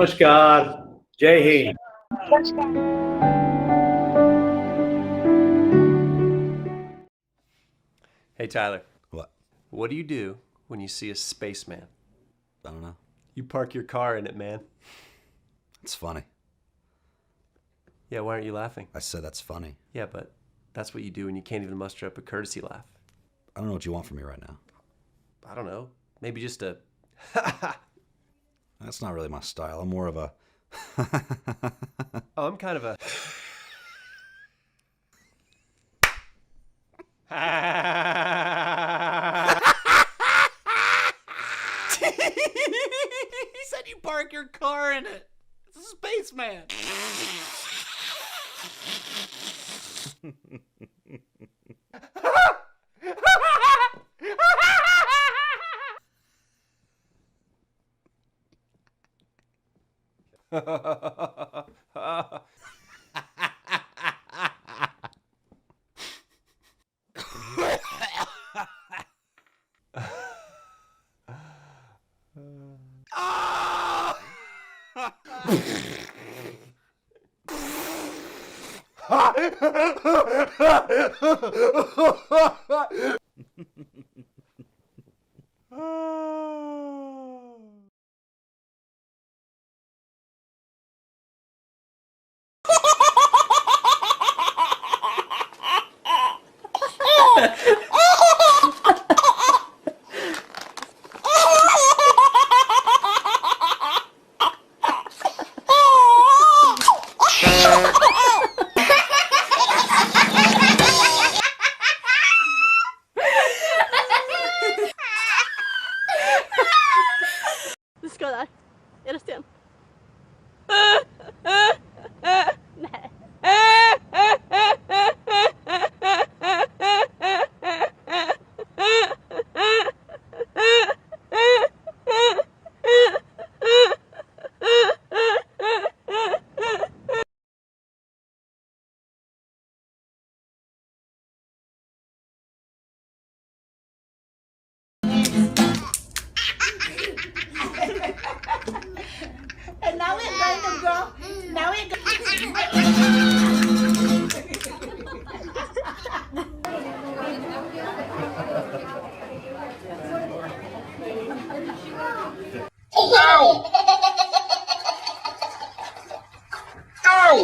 नमस्कार, जय Hind. Hey, Tyler. What? What do you do when you see a spaceman? I don't know. You park your car in it, man. It's funny. Yeah, why aren't you laughing? I said that's funny. Yeah, but that's what you do when you can't even muster up a courtesy laugh. I don't know what you want from me right now. I don't know. Maybe just a... That's not really my style. I'm more of a... Oh, I'm kind of a... He said you park your car in it. It's a spaceman. Du ska där. Är det sten? Nej. And now we're going to go. Now we're going. Ow! Ow!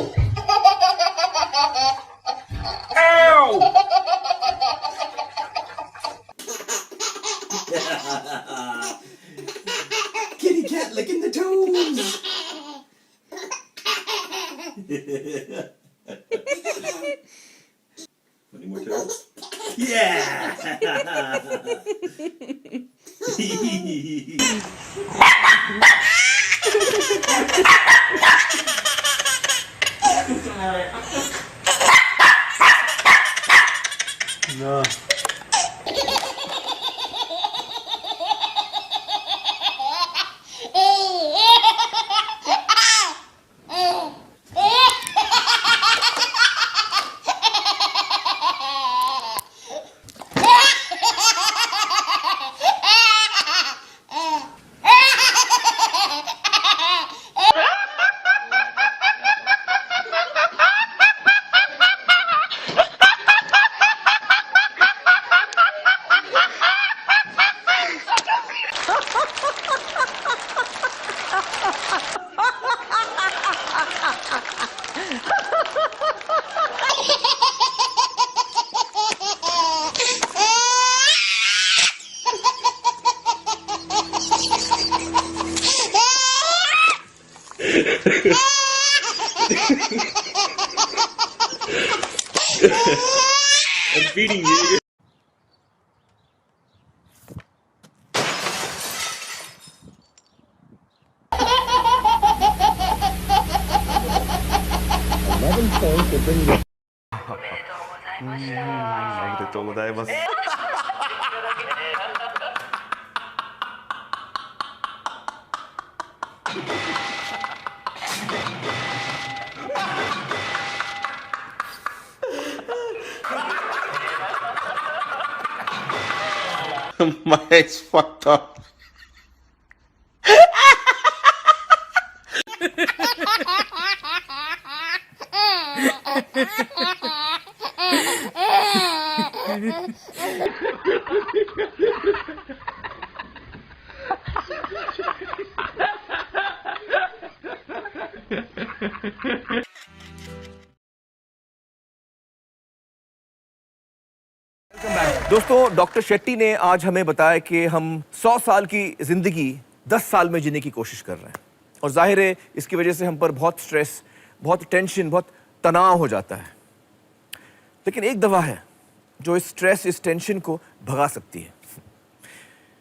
Ow! Kitty cat licking the toes. Any more toes? Yeah. No. I'm feeding you. My head's fucked up. दोस्तों, doctor Shetty ने आज हमें बताया कि हम 100 साल की जिंदगी 10 साल में जीने की कोशिश कर रहे हैं और जाहिर है इसकी वजह से हम पर बहुत स्ट्रेस, बहुत टेंशन, बहुत तनाव हो जाता है। लेकिन एक दवा है जो इस स्ट्रेस, इस टेंशन को भगा सकती है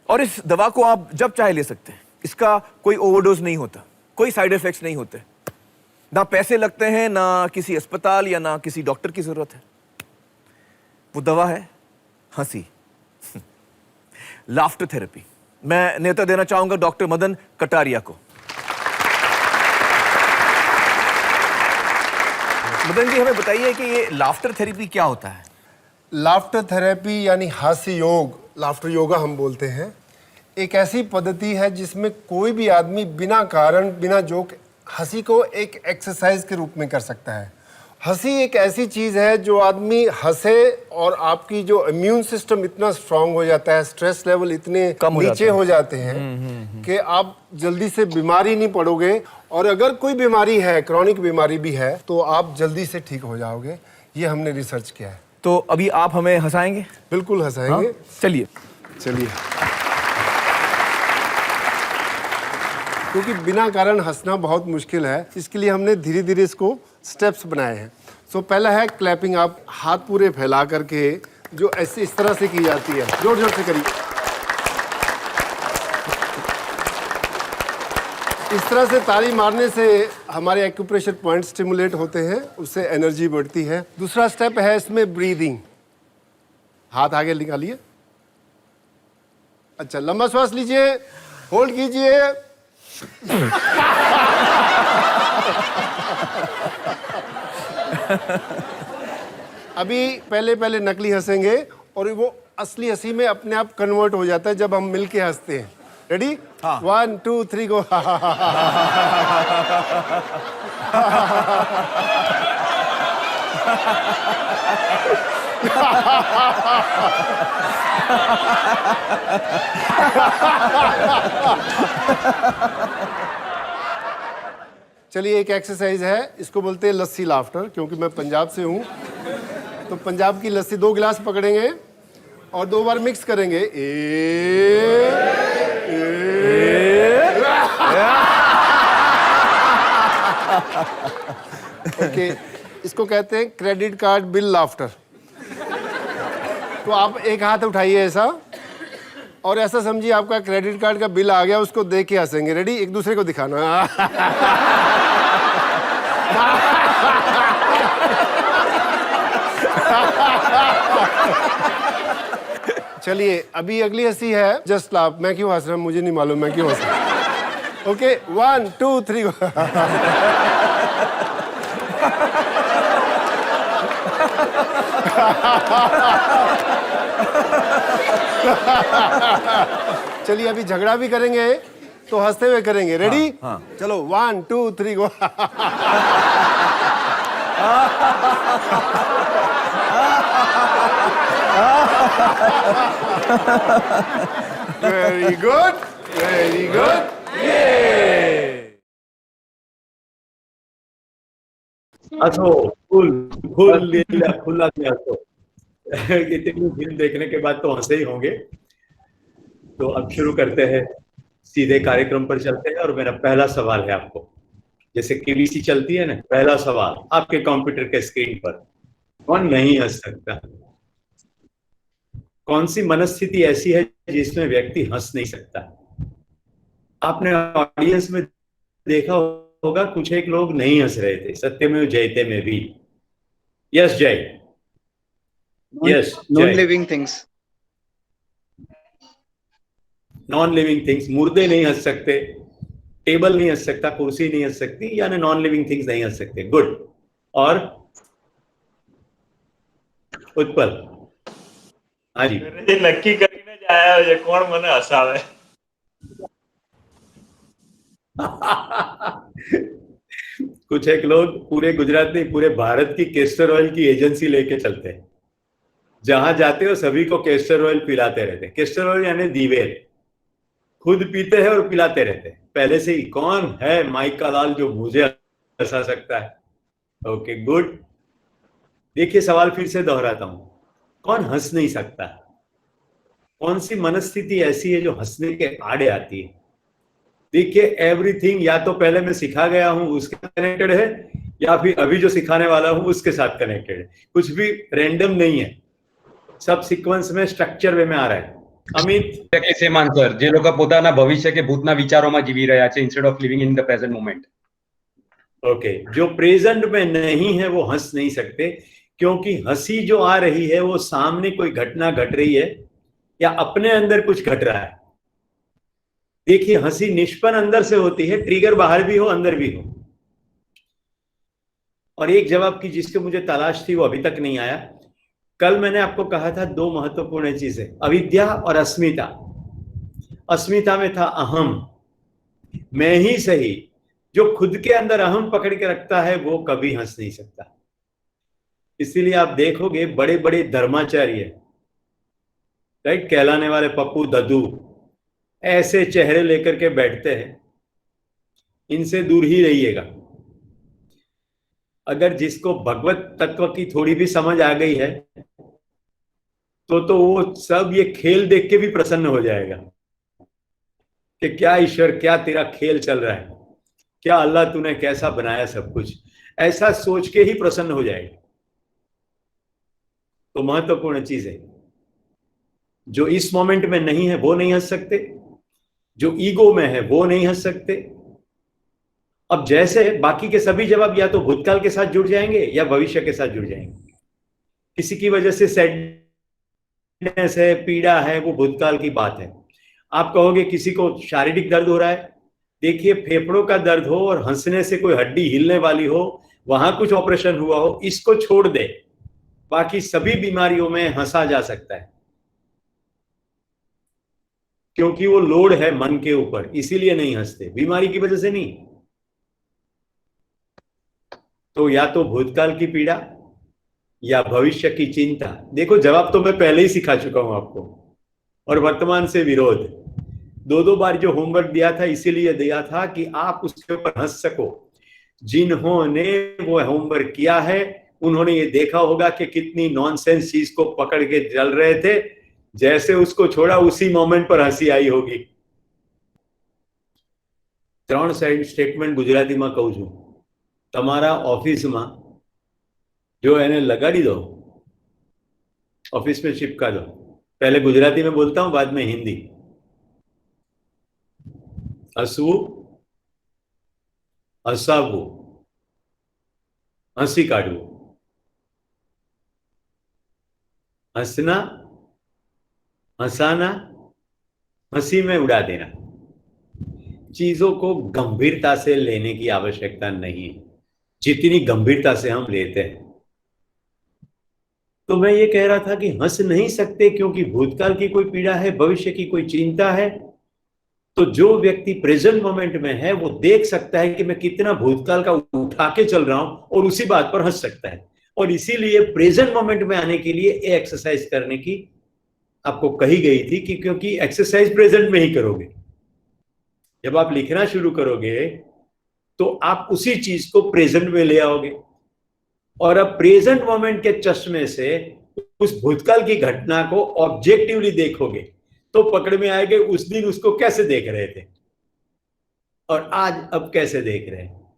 और इस दवा को आप जब चाहे ले सकते हैं। इसका कोई ओवरडोज नहीं होता, कोई साइड इफेक्ट्स नहीं होते, ना पैसे लगते हैं, ना किसी अस्पताल या ना किसी डॉक्टर की जरूरत है। वो दवा है हंसी, लाफ्टर थेरेपी। मैं नेता देना चाहूंगा डॉक्टर मदन कटारिया को। मदन जी, हमें बताइए कि ये लाफ्टर थेरेपी क्या होता है? लाफ्टर थेरेपी यानी हास्य योग, लाफ्टर योगा हम बोलते हैं, एक ऐसी पद्धति है जिसमें कोई भी आदमी बिना कारण, बिना जोक हंसी को एक एक्सरसाइज के रूप में कर सकता है। हंसी एक ऐसी चीज है जो आदमी हंसे और आपकी जो इम्यून सिस्टम इतना स्ट्रांग हो जाता है, स्ट्रेस लेवल इतने नीचे हो जाते हैं कि आप जल्दी से बीमारी नहीं पड़ोगे, और अगर कोई बीमारी है, क्रॉनिक बीमारी भी है, तो आप जल्दी से ठीक हो जाओगे। ये हमने रिसर्च किया है। तो अभी आप हमें हंसाएंगे? बिल्कुल हंसाएंगे। हाँ? चलिए चलिए। क्योंकि बिना कारण हंसना बहुत मुश्किल है, इसके लिए हमने धीरे धीरे इसको स्टेप्स बनाए हैं। सो पहला है क्लैपिंग। आप हाथ पूरे फैला करके, जो ऐसे इस तरह से की जाती है, जोर जोर से करिए। इस तरह से ताली मारने से हमारे एक्यूप्रेशर पॉइंट स्टिमुलेट होते हैं, उससे एनर्जी बढ़ती है। दूसरा स्टेप है इसमें ब्रीदिंग। हाथ आगे निकालिए। अच्छा, लंबा श्वास लीजिए, होल्ड कीजिए। अभी पहले पहले नकली हंसेंगे और वो असली हंसी में अपने आप कन्वर्ट हो जाता है जब हम मिलके हंसते हैं। रेडी? 1 2 3 गो। चलिए, एक एक्सरसाइज है, इसको बोलते हैं लस्सी लाफ्टर। क्योंकि मैं पंजाब से हूँ, तो पंजाब की लस्सी 2 गिलास पकड़ेंगे और 2 बार मिक्स करेंगे। ओके, इसको कहते हैं क्रेडिट कार्ड बिल लाफ्टर। तो आप एक हाथ उठाइए ऐसा, और ऐसा समझिए आपका क्रेडिट कार्ड का बिल आ गया, उसको देख के हंसेंगे। रेडी? एक दूसरे को दिखाना। चलिए, अभी अगली हंसी है जस्ट लाफ। मैं क्यों हंस रहा हूं मुझे नहीं मालूम, मैं क्यों हंस रहा हूं। ओके, 1 2 3 गो। चलिए, अभी झगड़ा भी करेंगे तो हंसते हुए करेंगे। रेडी? हाँ। चलो, 1 2 3 go. Very good, very good. हंसो, खुला दिया तो इतनी फिल्म देखने के बाद तो हंसे ही होंगे। तो अब शुरू करते हैं, सीधे कार्यक्रम पर चलते हैं। और मेरा पहला सवाल है आपको, जैसे केबीसी चलती है ना, पहला सवाल आपके कंप्यूटर के स्क्रीन पर, कौन नहीं हंस सकता? कौन सी मनस्थिति ऐसी है जिसमें व्यक्ति हंस नहीं सकता? आपने ऑडियंस में देखा होगा, कुछ एक लोग नहीं हंस रहे थे, सत्यमेव जयते में भी। यस जय, yes non living things. Non living things, मुर्दे नहीं हंस सकते, टेबल नहीं हंस सकता, कुर्सी नहीं हंस सकती, यानी नॉन लिविंग थिंग्स नहीं हंस सकते। गुड। और उत्पल? हाँ जी। नक्की કરીને जाया हो, कौन मने हसावे? कुछ एक लोग पूरे गुजरात नहीं पूरे भारत की केस्टर ऑयल की एजेंसी लेके चलते हैं, जहां जाते हो सभी को केस्टर ऑयल पिलाते रहते हैं। केस्टर ऑयल यानी दीवेल, खुद पीते हैं और पिलाते रहते हैं पहले से ही। कौन है माइक का लाल जो मुझे हंसा सकता है? Okay good. देखिए सवाल फिर से दोहराता हूं, कौन हंस नहीं सकता? कौन सी मनस्थिति ऐसी है जो हंसने के आड़े आती है? देखिए एवरीथिंग या तो पहले मैं सिखा गया हूं उसके कनेक्टेड है, या फिर अभी जो सिखाने वाला हूं उसके साथ कनेक्टेड है। कुछ भी रैंडम नहीं है, सब સિક્વન્સ में સ્ટ્રક્ચર વે में आ रहा है। અમિત કે સેમાન સર જે લોકો પોતાના ભવિષ્ય કે ભૂતના વિચારોમાં જીવી રહ્યા છે instead of living in the present moment. Okay, जो प्रेजेंट में नहीं है वो हंस नहीं सकते, क्योंकि हंसी जो आ रही है वो सामने कोई घटना घट रही है या अपने अंदर कुछ घट रहा है। देखिए हंसी निष्पन्न अंदर से होती है, ट्रिगर बाहर भी हो अंदर भी हो। और एक जवाब की जिसके मुझे तलाश थी वो अभी तक नहीं आया। कल मैंने आपको कहा था दो महत्वपूर्ण चीजें, अविद्या और अस्मिता। अस्मिता में था अहम, मैं ही सही। जो खुद के अंदर अहम पकड़ के रखता है वो कभी हंस नहीं सकता। इसीलिए आप देखोगे बड़े बड़े धर्माचार्य, राइट, कहलाने वाले पप्पू दद्दू ऐसे चेहरे लेकर के बैठते हैं। इनसे दूर ही रहिएगा। अगर जिसको भगवत तत्व की थोड़ी भी समझ आ गई है तो वो सब ये खेल देख के भी प्रसन्न हो जाएगा कि क्या ईश्वर, क्या तेरा खेल चल रहा है, क्या अल्लाह तूने कैसा बनाया सब कुछ, ऐसा सोच के ही प्रसन्न हो जाएगा। तो महत्वपूर्ण चीज है, जो इस मोमेंट में नहीं है वो नहीं हंस सकते, जो ईगो में है वो नहीं हंस सकते। अब जैसे बाकी के सभी जवाब या तो भूतकाल के साथ जुड़ जाएंगे या भविष्य के साथ जुड़ जाएंगे। किसी की वजह से सैडनेस है, पीड़ा है, वो भूतकाल की बात है। आप कहोगे किसी को शारीरिक दर्द हो रहा है, देखिए फेफड़ों का दर्द हो और हंसने से कोई हड्डी हिलने वाली हो, वहां कुछ ऑपरेशन हुआ हो, इसको छोड़ दे, बाकी सभी बीमारियों में हंसा जा सकता है, क्योंकि वो लोड है मन के ऊपर, इसीलिए नहीं हंसते, बीमारी की वजह से नहीं। तो या तो भूतकाल की पीड़ा या भविष्य की चिंता। देखो जवाब तो मैं पहले ही सिखा चुका हूं आपको। और वर्तमान से विरोध, दो बार जो होमवर्क दिया था इसीलिए दिया था कि आप उसके ऊपर हंस सको। जिन्होंने वो होमवर्क किया है उन्होंने ये देखा होगा कि कितनी नॉनसेंस चीज को पकड़ के चल रहे थे, जैसे उसको छोड़ा उसी मोमेंट पर हंसी आई होगी। 3 स्टेटमेंट गुजराती में कहूं छू। તમારા ઓફિસમાં जो એને लगाड़ी दो, ऑफिस में चिपका दो। पहले गुजराती में बोलता हूं, बाद में हिंदी। हसवू, हसावू, हंसी काढ़वू, हंसना, हंसाना, हंसी में उड़ा देना। चीजों को गंभीरता से लेने की आवश्यकता नहीं है जितनी गंभीरता से हम लेते हैं। तो मैं ये कह रहा था कि हंस नहीं सकते क्योंकि भूतकाल की कोई पीड़ा है, भविष्य की कोई चिंता है। तो जो व्यक्ति प्रेजेंट मोमेंट में है वो देख सकता है कि मैं कितना भूतकाल का उठा के चल रहा हूं और उसी बात पर हंस सकता है। और इसीलिए प्रेजेंट मोमेंट में आने के लिए एक्सरसाइज करने की आपको कही गई थी कि क्योंकि एक्सरसाइज प्रेजेंट में ही करोगे। जब आप लिखना शुरू करोगे तो आप उसी चीज को प्रेजेंट में ले आओगे और अब प्रेजेंट मोमेंट के चश्मे से उस भूतकाल की घटना को ऑब्जेक्टिवली देखोगे तो पकड़ में आएगा उस दिन उसको कैसे देख रहे थे और आज अब कैसे देख रहे हैं।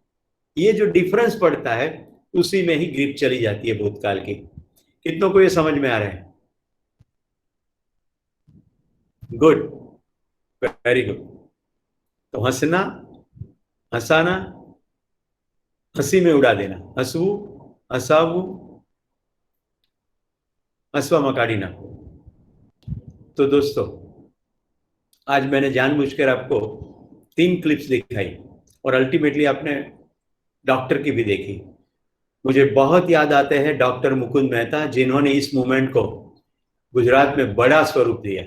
ये जो डिफरेंस पड़ता है उसी में ही ग्रिप चली जाती है भूतकाल की। कितनों को ये समझ में आ रहा है? Good, very good. तो हंसना, हंसाना, हंसी में उड़ा देना, हंसवू, हंसावू, हंसवा काढ़ी नाखो। तो दोस्तों आज मैंने जानबूझकर आपको 3 क्लिप्स दिखाई और अल्टीमेटली आपने डॉक्टर की भी देखी। मुझे बहुत याद आते हैं डॉक्टर मुकुंद मेहता, जिन्होंने इस मूवमेंट को गुजरात में बड़ा स्वरूप दिया।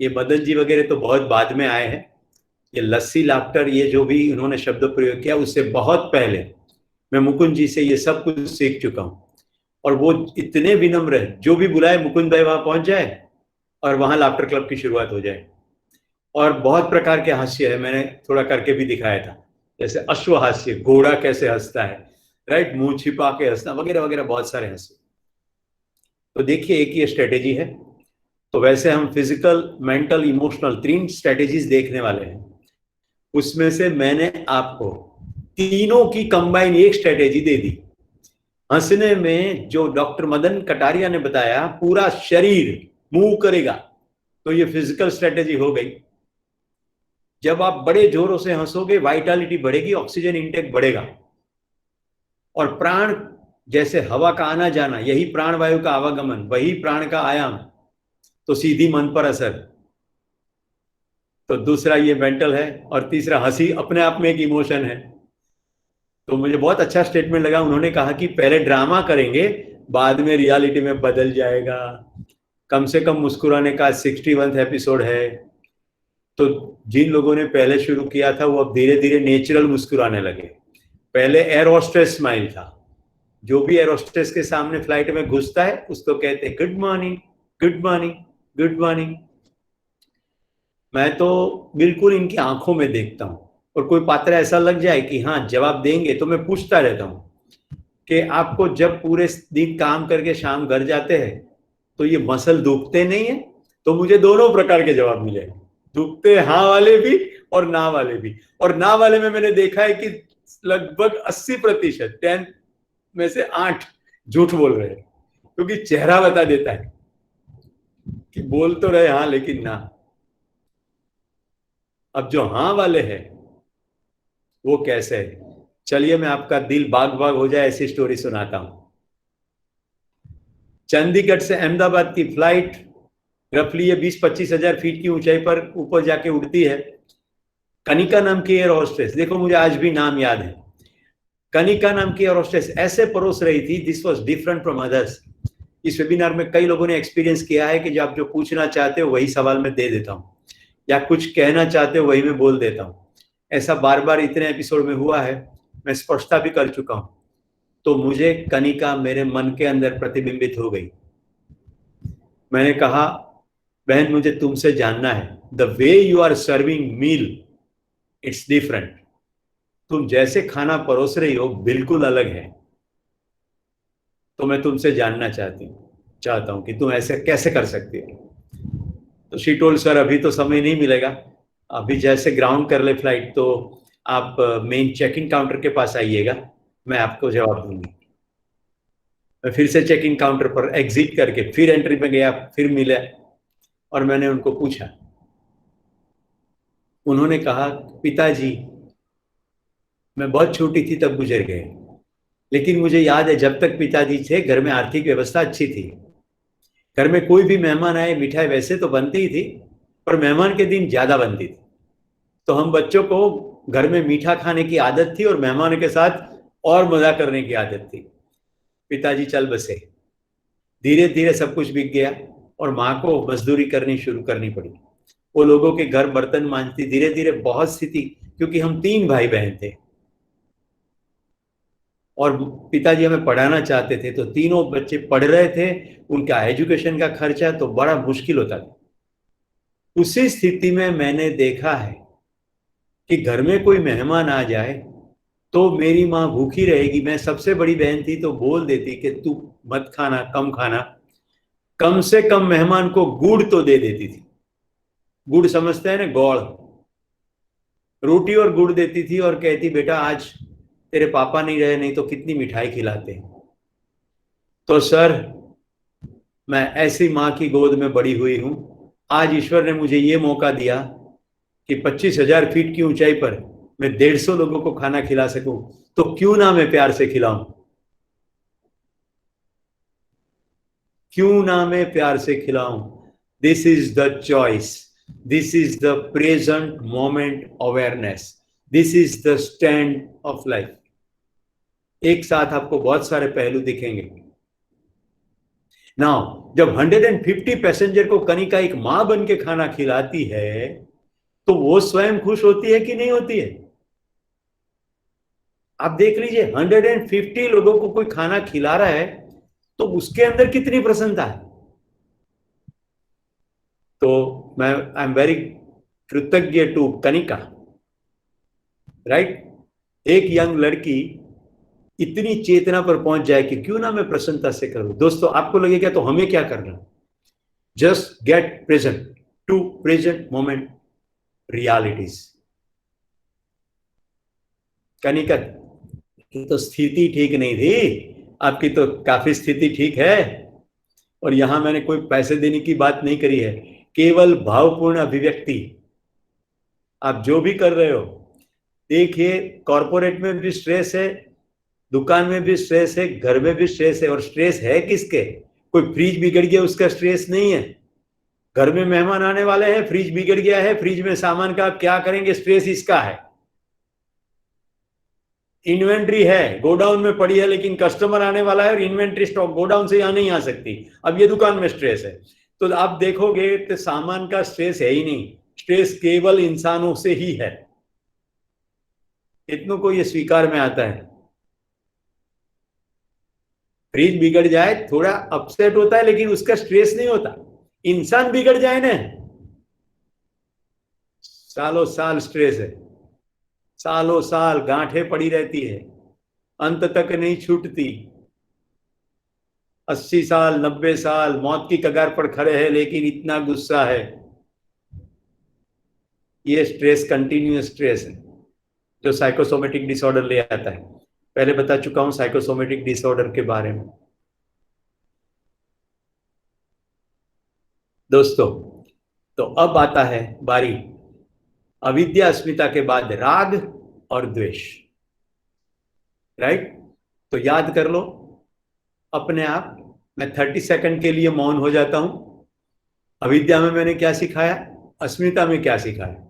ये मदन जी वगैरह तो बहुत बाद में आए हैं। ये लस्सी लाफ्टर, ये जो भी उन्होंने शब्द प्रयोग किया उससे बहुत पहले मैं मुकुंद जी से ये सब कुछ सीख चुका हूं, और वो इतने विनम्र है, जो भी बुलाए मुकुंद भाई वहां पहुंच जाए और वहां लाफ्टर क्लब की शुरुआत हो जाए। और बहुत प्रकार के हास्य है, मैंने थोड़ा करके भी दिखाया था, जैसे अश्व हास्य, घोड़ा कैसे हंसता है, राइट, मुंह छिपा के हंसना वगैरह वगैरह, बहुत सारे हास्य। तो देखिए एक ही स्ट्रेटेजी है। तो वैसे हम फिजिकल, मेंटल, इमोशनल 3 स्ट्रेटेजीज देखने वाले हैं। उसमें से मैंने आपको तीनों की कंबाइन एक स्ट्रेटेजी दे दी। हंसने में जो डॉक्टर मदन कटारिया ने बताया, पूरा शरीर मूव करेगा, तो ये फिजिकल स्ट्रेटेजी हो गई। जब आप बड़े जोरों से हंसोगे, वाइटलिटी बढ़ेगी, ऑक्सीजन इंटेक बढ़ेगा, और प्राण, जैसे हवा का आना जाना, यही प्राण वायु का आवागमन, वही प्राण का आयाम, तो सीधी मन पर असर। तो दूसरा ये मेंटल है, और तीसरा हंसी अपने आप में एक इमोशन है। तो मुझे बहुत अच्छा स्टेटमेंट लगा, उन्होंने कहा कि पहले ड्रामा करेंगे, बाद में रियलिटी में बदल जाएगा। कम से कम मुस्कुराने का 61वां एपिसोड है। तो जिन लोगों ने पहले शुरू किया था, वो अब धीरे धीरे नेचुरल मुस्कुराने लगे। पहले एयर होस्टेस स्माइल था, जो भी एयर होस्टेस के सामने फ्लाइट में घुसता है उसको कहते हैं good morning, good morning, good morning. मैं तो बिल्कुल इनकी आंखों में देखता हूं, और कोई पात्र ऐसा लग जाए कि हाँ जवाब देंगे, तो मैं पूछता रहता हूं कि आपको जब पूरे दिन काम करके शाम घर जाते हैं तो ये मसल दुखते नहीं है? तो मुझे दोनों प्रकार के जवाब मिले, दुखते हाँ वाले भी और ना वाले भी। और ना वाले में मैंने देखा है कि लगभग 80%, 10 में से 8 झूठ बोल रहे हैं, क्योंकि चेहरा बता देता है कि बोल तो रहे हाँ लेकिन ना। अब जो हाँ वाले हैं वो कैसे है, चलिए मैं आपका दिल बाग बाग हो जाए ऐसी स्टोरी सुनाता हूं। चंडीगढ़ से अहमदाबाद की फ्लाइट रफली ये 20-25 हजार फीट की ऊंचाई पर ऊपर जाके उड़ती है। कनिका नाम की एयर होस्टेस, देखो मुझे आज भी नाम याद है, कनिका नाम की एयर होस्टेस ऐसे परोस रही थी, this was different from others. इस वेबिनार में कई लोगों ने एक्सपीरियंस किया है कि जब आप जो पूछना चाहते हो वही सवाल मैं दे देता हूं, या कुछ कहना चाहते हो वही मैं बोल देता हूं। ऐसा बार बार इतने एपिसोड में हुआ है, मैं स्पष्टता भी कर चुका हूं। तो मुझे कनिका मेरे मन के अंदर प्रतिबिंबित हो गई। मैंने कहा बहन मुझे तुमसे जानना है, the way you are serving meal it's different, तुम जैसे खाना परोस रही हो बिल्कुल अलग है। तो मैं तुमसे जानना चाहता हूं कि तुम ऐसे कैसे कर सकती हो। तो शी टोल्ड सर अभी तो समय नहीं मिलेगा, अभी जैसे ग्राउंड कर ले फ्लाइट तो आप मेन चेक इन काउंटर के पास आइएगा, मैं आपको जवाब दूंगी। मैं फिर से चेक इन काउंटर पर एग्जिट करके फिर एंट्री में गया, फिर मिला और मैंने उनको पूछा। उन्होंने कहा पिताजी मैं बहुत छोटी थी तब गुजर गए, लेकिन मुझे याद है जब तक पिताजी थे घर में आर्थिक व्यवस्था अच्छी थी। घर में कोई भी मेहमान आए मिठाई वैसे तो बनती ही थी, पर मेहमान के दिन ज्यादा बनती थी। तो हम बच्चों को घर में मीठा खाने की आदत थी और मेहमानों के साथ और मजा करने की आदत थी। पिताजी चल बसे, धीरे धीरे सब कुछ बिक गया और माँ को मजदूरी शुरू करनी पड़ी। वो लोगों के घर बर्तन मांजती, धीरे धीरे बहुत स्थिति, क्योंकि हम 3 भाई बहन थे और पिताजी हमें पढ़ाना चाहते थे, तो तीनों बच्चे पढ़ रहे थे, उनका एजुकेशन का खर्चा तो बड़ा मुश्किल होता था। उसी स्थिति में मैंने देखा है कि घर में कोई मेहमान आ जाए तो मेरी माँ भूखी रहेगी। मैं सबसे बड़ी बहन थी तो बोल देती कि तू मत खाना, कम खाना, कम से कम मेहमान को गुड़ तो दे देती थी। गुड़ समझते हैं ना, गौड़, रोटी और गुड़ देती थी और कहती बेटा आज तेरे पापा नहीं रहे, नहीं तो कितनी मिठाई खिलाते हैं। तो सर मैं ऐसी माँ की गोद में बड़ी हुई हूं। आज ईश्वर ने मुझे ये मौका दिया कि 25,000 फीट की ऊंचाई पर मैं 150 लोगों को खाना खिला सकूं, तो क्यों ना मैं प्यार से खिलाऊं, क्यों ना मैं प्यार से खिलाऊं। This is the choice, this is the present moment awareness, this is the stand of life. एक साथ आपको बहुत सारे पहलू दिखेंगे। नाउ जब 150 पैसेंजर को कनिका एक मां बन के खाना खिलाती है तो वो स्वयं खुश होती है कि नहीं होती है? आप देख लीजिए 150 लोगों को कोई खाना खिला रहा है तो उसके अंदर कितनी प्रसन्नता है। तो मैं आई एम वेरी कृतज्ञ टू कनिका, राइट। एक यंग लड़की इतनी चेतना पर पहुंच जाए कि क्यों ना मैं प्रसन्नता से करूं। दोस्तों आपको लगेगा तो हमें क्या करना, just get present to present moment realities. Kanika की तो स्थिति ठीक नहीं थी, आपकी तो काफी स्थिति ठीक है। और यहां मैंने कोई पैसे देने की बात नहीं करी है, केवल भावपूर्ण अभिव्यक्ति। आप जो भी कर रहे हो, देखिए कॉर्पोरेट में भी स्ट्रेस है, दुकान में भी स्ट्रेस है, घर में भी स्ट्रेस है। और स्ट्रेस है किसके? कोई फ्रिज बिगड़ गया उसका स्ट्रेस नहीं है, घर में मेहमान आने वाले हैं, फ्रिज बिगड़ गया है, फ्रिज में सामान का आप क्या करेंगे, स्ट्रेस इसका है। इन्वेंट्री है गोडाउन में पड़ी है, लेकिन कस्टमर आने वाला है और इन्वेंट्री स्टॉक गोडाउन से यहां नहीं आ सकती, अब ये दुकान में स्ट्रेस है। तो आप देखोगे तो सामान का स्ट्रेस है ही नहीं, स्ट्रेस केवल इंसानों से ही है। इतनों को ये स्वीकार में आता है। फ्रिज बिगड़ जाए थोड़ा अपसेट होता है, लेकिन उसका स्ट्रेस नहीं होता। इंसान बिगड़ जाए ना, सालों साल स्ट्रेस है, सालों साल गांठें पड़ी रहती है, अंत तक नहीं छूटती। 80 साल 90 साल मौत की कगार पर खड़े हैं, लेकिन इतना गुस्सा है। ये स्ट्रेस कंटिन्यूअस स्ट्रेस है जो साइकोसोमेटिक डिसऑर्डर ले आता है। पहले बता चुका हूं साइकोसोमेटिक डिसऑर्डर के बारे में। दोस्तों तो अब आता है बारी अविद्या अस्मिता के बाद राग और द्वेष, राइट। तो याद कर लो अपने आप। मैं 30 सेकंड के लिए मौन हो जाता हूं। अविद्या में मैंने क्या सिखाया, अस्मिता में क्या सिखाया।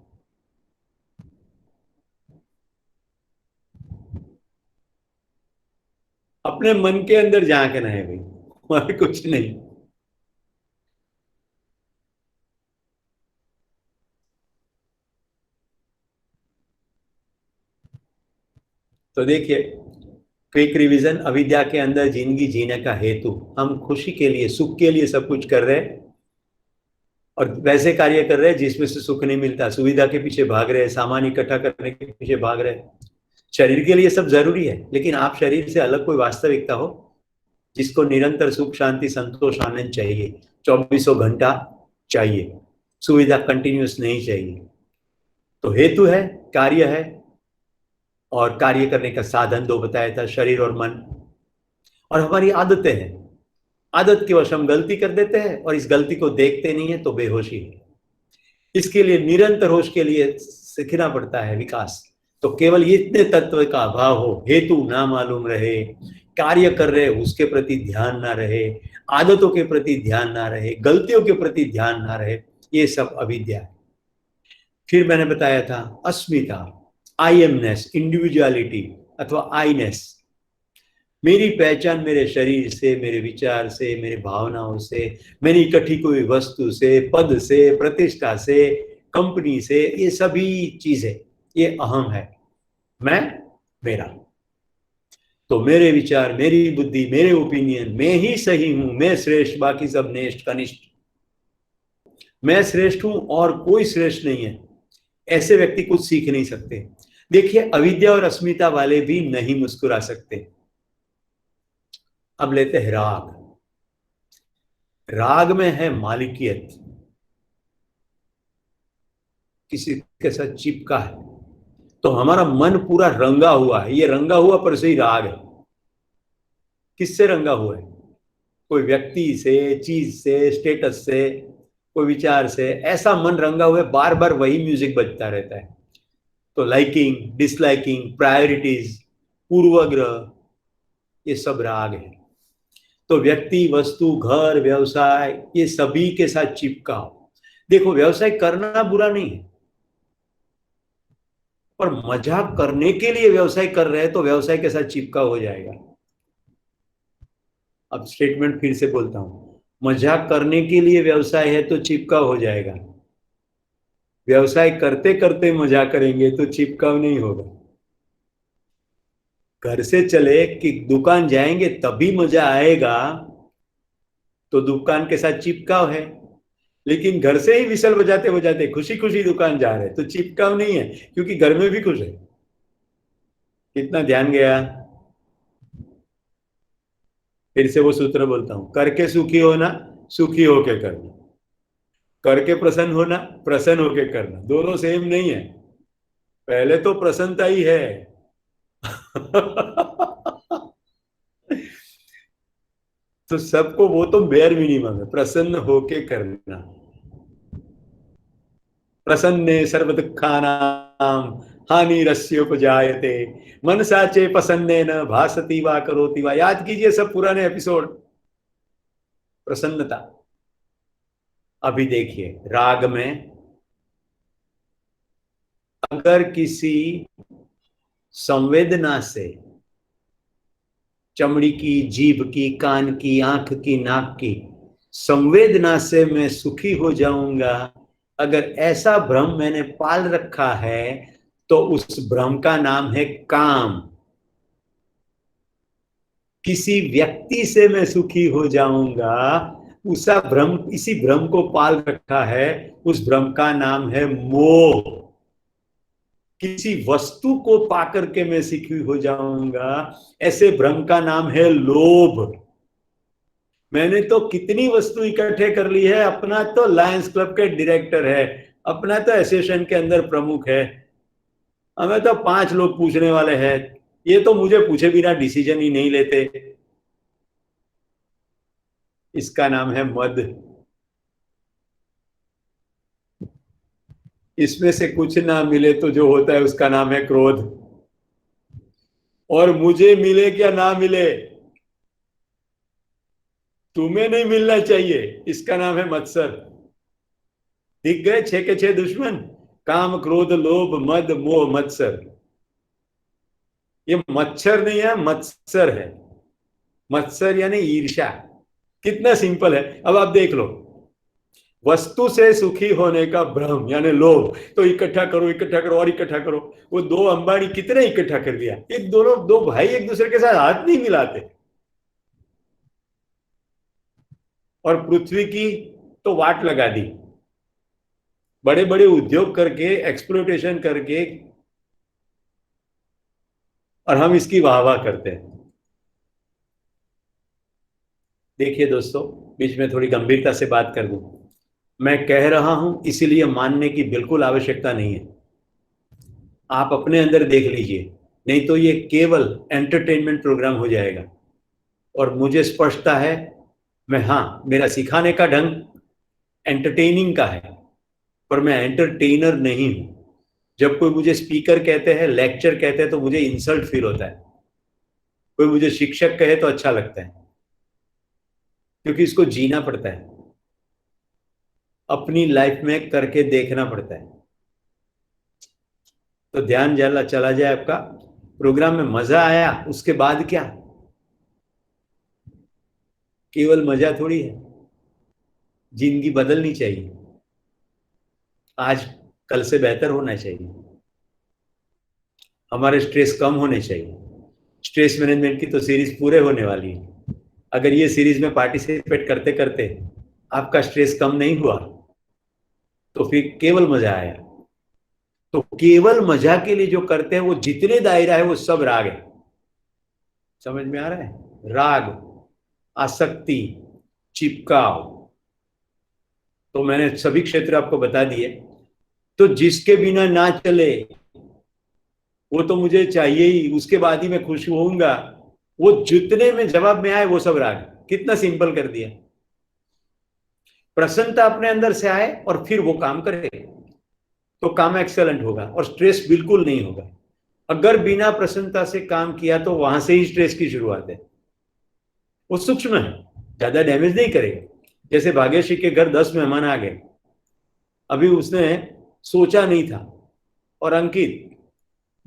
अपने मन के अंदर झांकना है भाई, और कुछ नहीं। तो देखिए क्विक रिवीजन, अविद्या के अंदर जिंदगी जीने का हेतु, हम खुशी के लिए सुख के लिए सब कुछ कर रहे हैं और वैसे कार्य कर रहे हैं जिसमें से सुख नहीं मिलता। सुविधा के पीछे भाग रहे हैं, सामान इकट्ठा करने के पीछे भाग रहे हैं। शरीर के लिए सब जरूरी है, लेकिन आप शरीर से अलग कोई वास्तविकता हो जिसको निरंतर सुख शांति संतोष आनंद चाहिए, 24 घंटा चाहिए, सुविधा कंटिन्यूस नहीं चाहिए। तो हेतु है, कार्य है, और कार्य करने का साधन दो बताया था, शरीर और मन। और हमारी आदतें हैं, आदत के वश हम गलती कर देते हैं और इस गलती को देखते नहीं है तो बेहोशी है। इसके लिए निरंतर होश के लिए सीखना पड़ता है विकास। तो केवल इतने तत्व का अभाव हो, हेतु ना मालूम रहे, कार्य कर रहे उसके प्रति ध्यान ना रहे, आदतों के प्रति ध्यान ना रहे, गलतियों के प्रति ध्यान ना रहे, ये सब अविद्या है। फिर मैंने बताया था अस्मिता, आई एमनेस, इंडिविजुअलिटी अथवा आईनेस। मेरी पहचान मेरे शरीर से, मेरे विचार से, मेरे भावनाओं से, मेरी इकट्ठी कोई वस्तु से, पद से, प्रतिष्ठा से, कंपनी से, ये सभी चीजें, ये अहम है। मैं मेरा, तो मेरे विचार, मेरी बुद्धि, मेरे ओपिनियन, मैं ही सही हूं, मैं श्रेष्ठ, बाकी सब नेष्ट कनिष्ठ। मैं श्रेष्ठ हूं और कोई श्रेष्ठ नहीं है, ऐसे व्यक्ति कुछ सीख नहीं सकते। देखिए अविद्या और अस्मिता वाले भी नहीं मुस्कुरा सकते। अब लेते हैं राग। राग में है मालिकियत, किसी के साथ चिपका है, तो हमारा मन पूरा रंगा हुआ है। ये रंगा हुआ पर से ही राग है। किससे रंगा हुआ है? कोई व्यक्ति से, चीज से, स्टेटस से, कोई विचार से, ऐसा मन रंगा हुआ है, बार बार वही म्यूजिक बजता रहता है। तो लाइकिंग, डिसलाइकिंग, प्रायोरिटीज, पूर्वग्रह, ये सब राग है। तो व्यक्ति, वस्तु, घर, व्यवसाय, ये सभी के साथ चिपका हो। देखो व्यवसाय करना बुरा नहीं है, पर मजाक करने के लिए व्यवसाय कर रहे हैं तो व्यवसाय के साथ चिपका हो जाएगा। अब स्टेटमेंट फिर से बोलता हूं, मजाक करने के लिए व्यवसाय है तो चिपका हो जाएगा। व्यवसाय करते करते मजाक करेंगे तो चिपकाव नहीं होगा। घर से चले कि दुकान जाएंगे तभी मजा आएगा, तो दुकान के साथ चिपकाव है। लेकिन घर से ही विसल बजाते बजाते खुशी खुशी दुकान जा रहे, तो चिपकाव नहीं है, क्योंकि घर में भी खुश है। कितना ध्यान गया। फिर से वो सूत्र बोलता हूं, करके सुखी होना, सुखी होके करना, करके प्रसन्न होना, प्रसन्न होके करना, दोनों सेम नहीं है। पहले तो प्रसन्नता ही है। तो सबको वो तो बेयर मिनिमम है, प्रसन्न होके करना। प्रसन्ने सर्व दुखानाम हानिरस्योपजायते मन साचे प्रसन्ने न भासति वा करोति वा। याद कीजिए सब पुराने एपिसोड। प्रसन्नता। अभी देखिए राग में अगर किसी संवेदना से, चमड़ी की, जीभ की, कान की, आंख की, नाक की संवेदना से मैं सुखी हो जाऊंगा, अगर ऐसा भ्रम मैंने पाल रखा है तो उस भ्रम का नाम है काम। किसी व्यक्ति से मैं सुखी हो जाऊंगा, उसा भ्रम, इसी भ्रम को पाल रखा है, उस भ्रम का नाम है मोह। किसी वस्तु को पाकर के मैं सुखी हो जाऊंगा, ऐसे भ्रम का नाम है लोभ। मैंने तो कितनी वस्तु इकट्ठे कर ली है, अपना तो लायंस क्लब के डायरेक्टर है, अपना तो एसोसिएशन के अंदर प्रमुख है, हमें तो 5 लोग पूछने वाले हैं, ये तो मुझे पूछे बिना डिसीजन ही नहीं लेते। इसका नाम है मद। इसमें से कुछ ना मिले तो जो होता है उसका नाम है क्रोध। और मुझे मिले क्या ना मिले, तुम्हें नहीं मिलना चाहिए, इसका नाम है मत्सर। दिख गए 6 के 6 दुश्मन, काम, क्रोध, लोभ, मद, मोह, मत्सर। ये मच्छर नहीं है, मत्सर है। मत्सर यानी ईर्ष्या। कितना सिंपल है। अब आप देख लो, वस्तु से सुखी होने का भ्रम यानी लोभ, तो इकट्ठा करो, इकट्ठा करो और इकट्ठा करो। वो 2 अंबानी कितने इकट्ठा कर दिया। एक दोनों 2 भाई एक दूसरे के साथ हाथ नहीं मिलाते। और पृथ्वी की तो वाट लगा दी, बड़े बड़े उद्योग करके, एक्सप्लोइटेशन करके, और हम इसकी वाहवाह करते हैं। देखिए दोस्तों, बीच में थोड़ी गंभीरता से बात कर दूं। मैं कह रहा हूं इसीलिए मानने की बिल्कुल आवश्यकता नहीं है। आप अपने अंदर देख लीजिए, नहीं तो ये केवल एंटरटेनमेंट प्रोग्राम हो जाएगा। और मुझे स्पष्टता है, मेरा सिखाने का ढंग एंटरटेनिंग का है, पर मैं एंटरटेनर नहीं हूं। जब कोई मुझे स्पीकर कहते हैं, लेक्चर कहते हैं, तो मुझे इंसल्ट फील होता है। कोई मुझे शिक्षक कहे तो अच्छा लगता है, क्योंकि इसको जीना पड़ता है, अपनी लाइफ में करके देखना पड़ता है। तो ध्यान चला जाए आपका। प्रोग्राम में मजा आया, उसके बाद क्या? केवल मजा थोड़ी है, जिंदगी बदलनी चाहिए। आज कल से बेहतर होना चाहिए, हमारे स्ट्रेस कम होने चाहिए। स्ट्रेस मैनेजमेंट की तो सीरीज पूरे होने वाली है। अगर ये सीरीज में पार्टिसिपेट करते करते आपका स्ट्रेस कम नहीं हुआ, तो फिर केवल मजा आया। तो केवल मजा के लिए जो करते हैं, वो जितने दायरा है वो सब राग है। समझ में आ रहा है? राग, आसक्ति, चिपकाव। तो मैंने सभी क्षेत्र आपको बता दिए। तो जिसके बिना ना चले वो तो मुझे चाहिए ही, उसके बाद ही मैं खुश होऊंगा, वो जितने में जवाब में आए वो सब राग। कितना सिंपल कर दिया। प्रसन्नता अपने अंदर से आए और फिर वो काम करे, तो काम एक्सेलेंट होगा और स्ट्रेस बिल्कुल नहीं होगा। अगर बिना प्रसन्नता से काम किया तो वहां से ही स्ट्रेस की शुरुआत है। वो सूक्ष्म है, ज्यादा डैमेज नहीं करेगा। जैसे भाग्यश्री के घर 10 मेहमान आ गए, अभी उसने सोचा नहीं था, और अंकित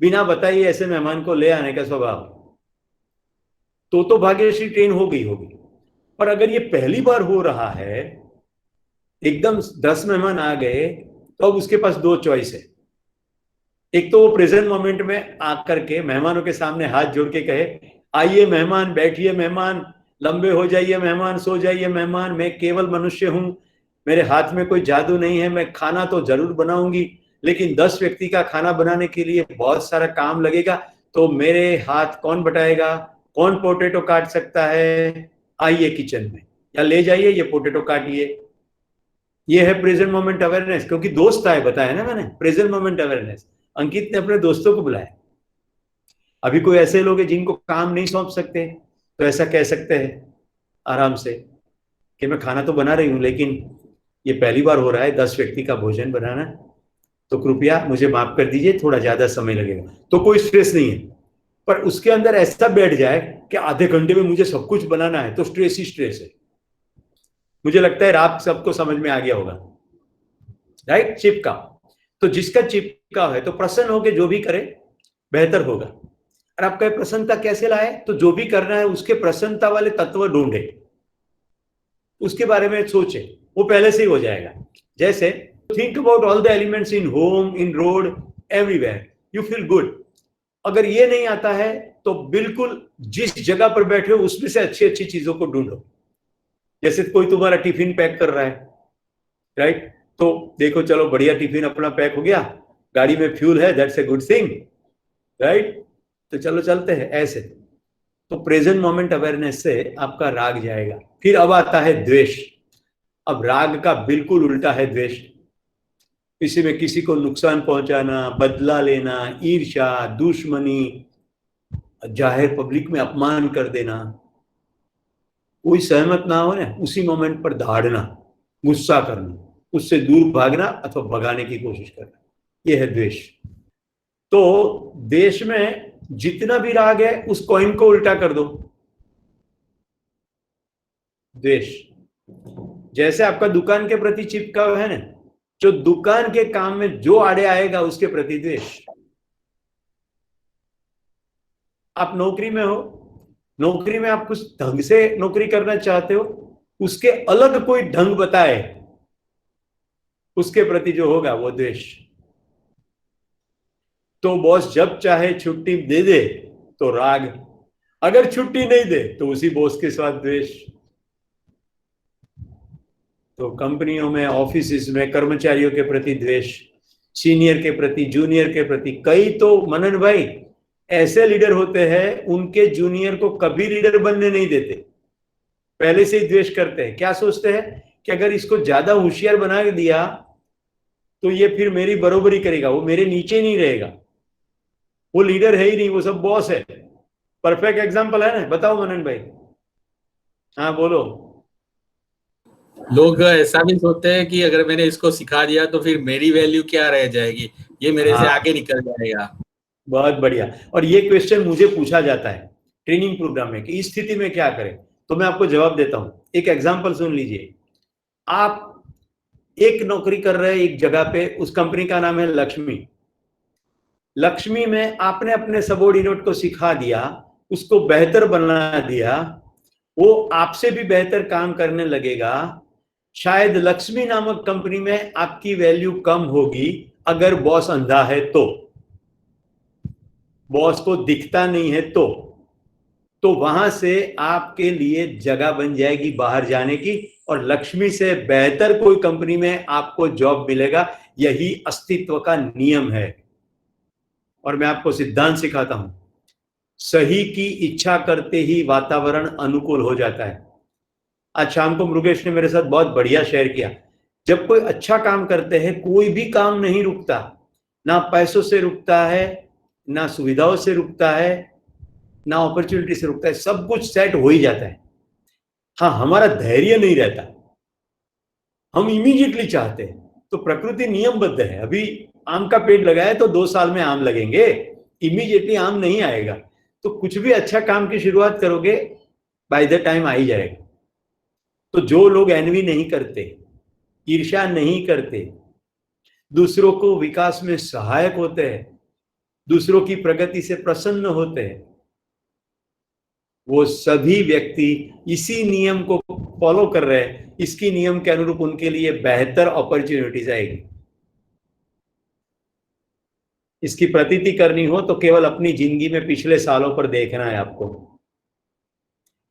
बिना बताए ऐसे मेहमान को ले आने का स्वभाव, तो भाग्यश्री ट्रेन हो गई होगी। पर अगर ये पहली बार हो रहा है, एकदम 10 मेहमान आ गए, तो अब उसके पास 2 चॉइस है। एक तो वो प्रेजेंट मोमेंट में आकर के मेहमानों के सामने हाथ जोड़ के कहे, आइए मेहमान, बैठिए मेहमान, लंबे हो जाइए मेहमान, सो जाइए मेहमान, मैं केवल मनुष्य हूं, मेरे हाथ में कोई जादू नहीं है, मैं खाना तो जरूर बनाऊंगी, लेकिन 10 व्यक्ति का खाना बनाने के लिए बहुत सारा काम लगेगा, तो मेरे हाथ कौन बटाएगा, कौन पोटैटो काट सकता है, आइए किचन में, या ले जाइए ये पोटैटो काटिए। ये है प्रेजेंट मोमेंट अवेयरनेस, क्योंकि दोस्त आए, बताया ना मैंने, प्रेजेंट मोमेंट अवेयरनेस। अंकित ने अपने दोस्तों को बुलाया। अभी कोई ऐसे लोग हैं जिनको काम नहीं सौंप सकते, तो ऐसा कह सकते हैं आराम से कि मैं खाना तो बना रही हूं, लेकिन ये पहली बार हो रहा है 10 व्यक्ति का भोजन बनाना, तो कृपया मुझे माफ कर दीजिए, थोड़ा ज्यादा समय लगेगा। तो कोई स्ट्रेस नहीं है, पर उसके अंदर ऐसा बैठ जाए कि आधे घंटे में मुझे सब कुछ बनाना है, तो स्ट्रेस ही स्ट्रेस है। मुझे लगता है आप सबको समझ में आ गया होगा, राइट? चिपका, तो जिसका चिपका है तो प्रसन्न होकर जो भी करे बेहतर होगा। और आपका प्रसन्नता कैसे लाए? तो जो भी करना है उसके प्रसन्नता वाले तत्व ढूंढे, उसके बारे में सोचे, वो पहले से ही हो जाएगा। जैसे think about all the elements in home, in road, everywhere, you feel good. अगर ये नहीं आता है तो बिल्कुल जिस जगह पर बैठे हो उसमें से अच्छी अच्छी चीजों को ढूंढो। जैसे कोई तुम्हारा टिफिन पैक कर रहा है, राइट? तो देखो, चलो बढ़िया टिफिन अपना पैक हो गया, गाड़ी में फ्यूल है, that's a good thing, right? तो चलो चलते हैं ऐसे। तो प्रेजेंट मोमेंट अवेयरनेस से आपका राग जाएगा। फिर अब आता है द्वेष। अब राग का बिल्कुल उल्टा है द्वेष। किसी में किसी को नुकसान पहुंचाना, बदला लेना, ईर्ष्या, दुश्मनी, जाहिर पब्लिक में अपमान कर देना, कोई सहमत ना हो ना, उसी मोमेंट पर दहाड़ना, गुस्सा करना, उससे दूर भागना अथवा भगाने की कोशिश करना, यह है द्वेष। तो देश में जितना भी राग है उस कॉइन को उल्टा कर दो, द्वेष। जैसे आपका दुकान के प्रति चिपका है ना, जो दुकान के काम में जो आड़े आएगा उसके प्रति द्वेष। आप नौकरी में हो, नौकरी में आप कुछ ढंग से नौकरी करना चाहते हो, उसके अलग कोई ढंग बताए, उसके प्रति जो होगा वो द्वेष। तो बॉस जब चाहे छुट्टी दे दे तो राग, अगर छुट्टी नहीं दे तो उसी बॉस के साथ द्वेष। तो कंपनियों में, ऑफिस में कर्मचारियों के प्रति द्वेष, सीनियर के प्रति, जूनियर के प्रति। कई तो मनन भाई ऐसे लीडर होते हैं, उनके जूनियर को कभी लीडर बनने नहीं देते, पहले से ही द्वेष करते हैं। क्या सोचते हैं कि अगर इसको ज्यादा होशियार बना दिया तो ये फिर मेरी बरोबरी करेगा, वो मेरे नीचे नहीं रहेगा, वो लीडर है ही नहीं, वो सब बॉस है। परफेक्ट एग्जांपल है ना? बताओ मनन भाई। हाँ बोलो। लोग ऐसा भी सोचते हैं कि अगर मैंने इसको सिखा दिया तो फिर मेरी वैल्यू क्या रह जाएगी, ये मेरे से आगे निकल जाएगा। बहुत बढ़िया। और ये क्वेश्चन मुझे पूछा जाता है ट्रेनिंग प्रोग्राम में कि इस स्थिति में क्या करें, तो मैं आपको जवाब देता हूं। एक एग्जांपल सुन लीजिए। आप एक नौकरी कर रहे हैं एक जगह पे, उस कंपनी का नाम है लक्ष्मी। लक्ष्मी में आपने अपने सबऑर्डिनेट को सिखा दिया, उसको बेहतर बना दिया, वो आपसे भी बेहतर काम करने लगेगा। शायद लक्ष्मी नामक कंपनी में आपकी वैल्यू कम होगी अगर बॉस अंधा है तो, बॉस को दिखता नहीं है तो वहां से आपके लिए जगह बन जाएगी बाहर जाने की, और लक्ष्मी से बेहतर कोई कंपनी में आपको जॉब मिलेगा। यही अस्तित्व का नियम है। और मैं आपको सिद्धांत सिखाता हूं, सही की इच्छा करते ही वातावरण अनुकूल हो जाता है। आज शाम को मृगेश ने मेरे साथ बहुत बढ़िया शेयर किया। जब कोई अच्छा काम करते हैं, कोई भी काम नहीं रुकता, ना पैसों से रुकता है, ना सुविधाओं से रुकता है, ना अपॉर्चुनिटी से रुकता है, सब कुछ सेट हो ही जाता है। हाँ, हमारा धैर्य नहीं रहता, हम इमीडिएटली चाहते हैं। तो प्रकृति नियमबद्ध है। अभी आम का पेड़ लगाया तो 2 साल में आम लगेंगे, इमीडिएटली आम नहीं आएगा। तो कुछ भी अच्छा काम की शुरुआत करोगे, बाय द टाइम आ ही जाएगा। तो जो लोग एनवी नहीं करते, ईर्ष्या नहीं करते, दूसरों को विकास में सहायक होते हैं, दूसरों की प्रगति से प्रसन्न होते हैं, वो सभी व्यक्ति इसी नियम को फॉलो कर रहे हैं। इसकी नियम के अनुरूप उनके लिए बेहतर अपॉर्चुनिटीज आएगी। इसकी प्रतीति करनी हो तो केवल अपनी जिंदगी में पिछले सालों पर देखना है आपको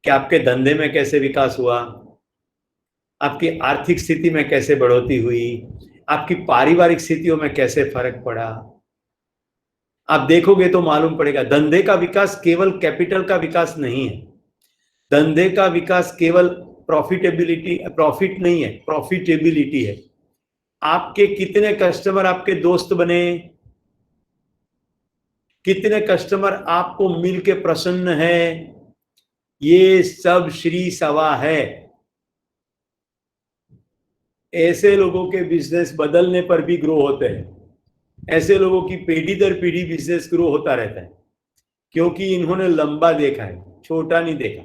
कि आपके धंधे में कैसे विकास हुआ, आपकी आर्थिक स्थिति में कैसे बढ़ोतरी हुई, आपकी पारिवारिक स्थितियों में कैसे फर्क पड़ा। आप देखोगे तो मालूम पड़ेगा धंधे का विकास केवल कैपिटल का विकास नहीं है, धंधे का विकास केवल प्रॉफिट नहीं है, प्रॉफिटेबिलिटी है। आपके कितने कस्टमर आपके दोस्त बने, कितने कस्टमर आपको मिलके प्रसन्न है, ये सब श्री सवा है। ऐसे लोगों के बिजनेस बदलने पर भी ग्रो होते हैं, ऐसे लोगों की पीढ़ी दर पीढ़ी बिजनेस ग्रो होता रहता है, क्योंकि इन्होंने लंबा देखा है, छोटा नहीं देखा।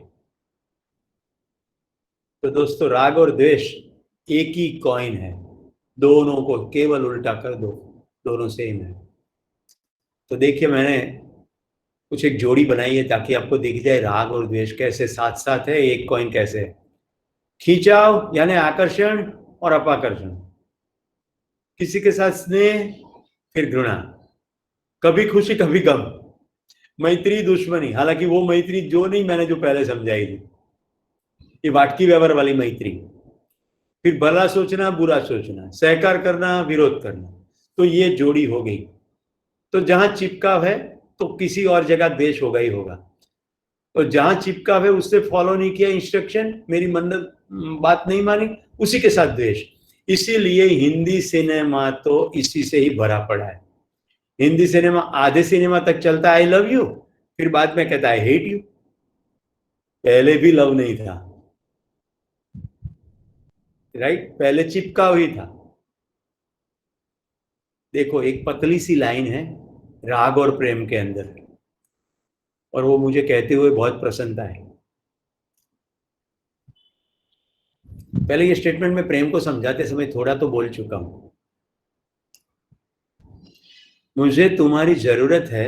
तो दोस्तों, राग और द्वेष एक ही कॉइन है, दोनों को केवल उल्टा कर दो, दोनों सेम है। तो देखिए, मैंने कुछ एक जोड़ी बनाई है ताकि आपको दिख जाए राग और द्वेष कैसे साथ साथ है, एक कॉइन कैसे है। खींचाव यानी आकर्षण और अपाकर्षण, किसी के साथ स्नेह फिर घृणा, कभी खुशी कभी गम, मैत्री दुश्मनी, हालांकि वो मैत्री जो नहीं मैंने जो पहले समझाई थी, ये वाटकी व्यवहार वाली मैत्री, फिर भला सोचना बुरा सोचना, सहकार करना विरोध करना, तो ये जोड़ी हो गई। तो जहां चिपकाव है तो किसी और जगह द्वेष होगा ही होगा, तो जहां चिपकाव है उससे फॉलो नहीं किया इंस्ट्रक्शन, मेरी बात नहीं मानी, उसी के साथ द्वेष। इसीलिए हिंदी सिनेमा तो इसी से ही भरा पड़ा है। हिंदी सिनेमा आधे सिनेमा तक चलता है आई लव यू, फिर बाद में कहता है हेट यू। पहले भी लव नहीं था, राइट, पहले चिपकाव ही था। देखो, एक पतली सी लाइन है राग और प्रेम के अंदर, और वो मुझे कहते हुए बहुत प्रसन्नता है। पहले ये स्टेटमेंट में प्रेम को समझाते समय थोड़ा तो बोल चुका हूं। मुझे तुम्हारी जरूरत है,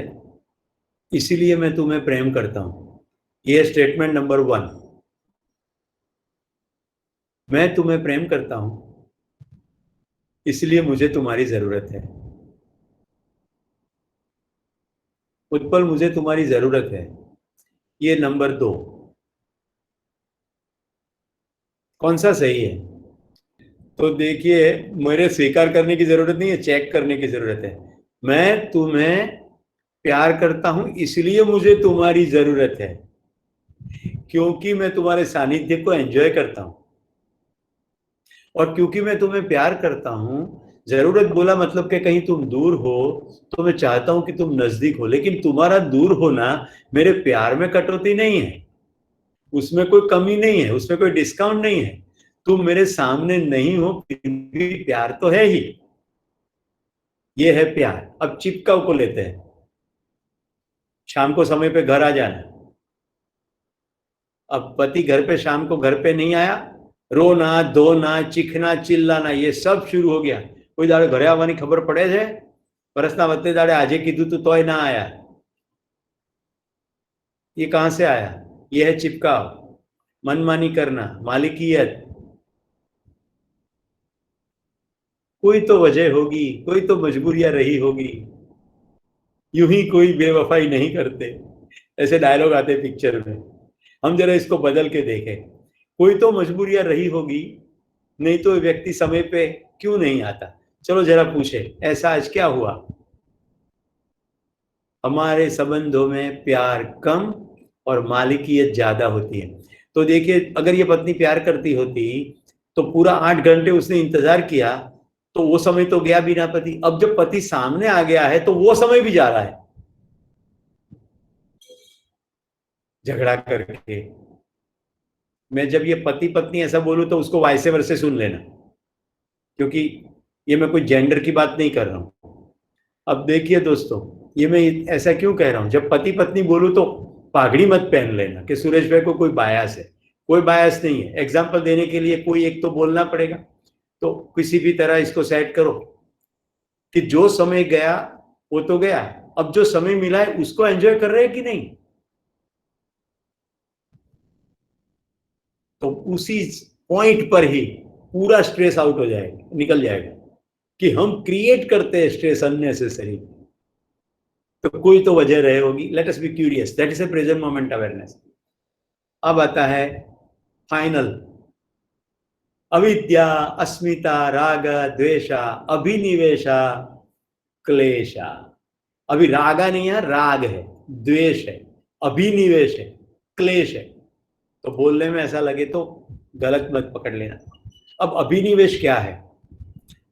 इसीलिए मैं तुम्हें प्रेम करता हूं। ये स्टेटमेंट नंबर 1। मैं तुम्हें प्रेम करता हूं, इसलिए मुझे तुम्हारी जरूरत है। उत्पल, मुझे तुम्हारी जरूरत है, ये नंबर 2। कौन सा सही है? तो देखिए, मेरे स्वीकार करने की जरूरत नहीं है, चेक करने की जरूरत है। मैं तुम्हें प्यार करता हूं, इसलिए मुझे तुम्हारी जरूरत है, क्योंकि मैं तुम्हारे सानिध्य को एंजॉय करता हूं, और क्योंकि मैं तुम्हें प्यार करता हूं। जरूरत बोला मतलब कि कहीं तुम दूर हो तो मैं चाहता हूं कि तुम नजदीक हो, लेकिन तुम्हारा दूर होना मेरे प्यार में कटौती नहीं है, उसमें कोई कमी नहीं है, उसमें कोई डिस्काउंट नहीं है। तुम मेरे सामने नहीं हो फिर भी प्यार तो है ही, ये है प्यार। अब चिपकाव को लेते हैं। शाम को समय पे घर आ जाना। अब पति घर पे शाम को घर पे नहीं आया, रोना धोना चिखना चिल्लाना ये सब शुरू हो गया। कोई दाड़े घरे आवવાની खबर પડે છે? વર્ષના વત્તે દાડે આજે કીધું તો તોય ના આયા। ये कहां से आया? ये है चिपकाव, मनमानी करना, मालिकियत। कोई तो वजह होगी, कोई तो मजबूरियां रही होगी, यूं ही कोई बेवफाई नहीं करते, ऐसे डायलॉग आते पिक्चर में। हम जरा इसको बदल के देखें, कोई तो मजबूरियां रही होगी, नहीं तो व्यक्ति समय पे क्यों नहीं आता। चलो जरा पूछे, ऐसा आज क्या हुआ? हमारे संबंधों में प्यार कम और मालिकियत ज्यादा होती है। तो देखिए, अगर ये पत्नी प्यार करती होती तो पूरा 8 घंटे उसने इंतजार किया, तो वो समय तो गया बिना पति। अब जब पति सामने आ गया है तो वो समय भी जा रहा है झगड़ा करके। मैं जब ये पति पत्नी ऐसा बोलूं तो उसको वाइस वर्सा सुन लेना, क्योंकि ये मैं कोई जेंडर की बात नहीं कर रहा हूं। अब देखिए दोस्तों, ये मैं ऐसा क्यों कह रहा हूं, जब पति पत्नी बोलूं तो पागड़ी मत पहन लेना कि सुरेश भाई को कोई बायस है। कोई बायस नहीं है। एग्जाम्पल देने के लिए कोई एक तो बोलना पड़ेगा, तो किसी भी तरह इसको सेट करो कि जो समय गया वो तो गया, अब जो समय मिला है उसको एंजॉय कर रहे हैं कि नहीं। तो उसी पॉइंट पर ही पूरा स्ट्रेस आउट हो जाएगा, निकल जाएगा कि हम क्रिएट करते हैं स्ट्रेस अननेसेसरी। तो कोई तो वजह रहे होगी. Let us be curious. That is a present moment awareness. अब आता है फाइनल. अविद्या, अस्मिता, राग, द्वेषा, अभिनिवेशा, क्लेशा. अभी रागा नहीं है, राग है, द्वेष है, अभिनिवेश है, क्लेश है. तो बोलने में ऐसा लगे तो गलत मत पकड़ लेना. अब अभिनिवेश क्या है?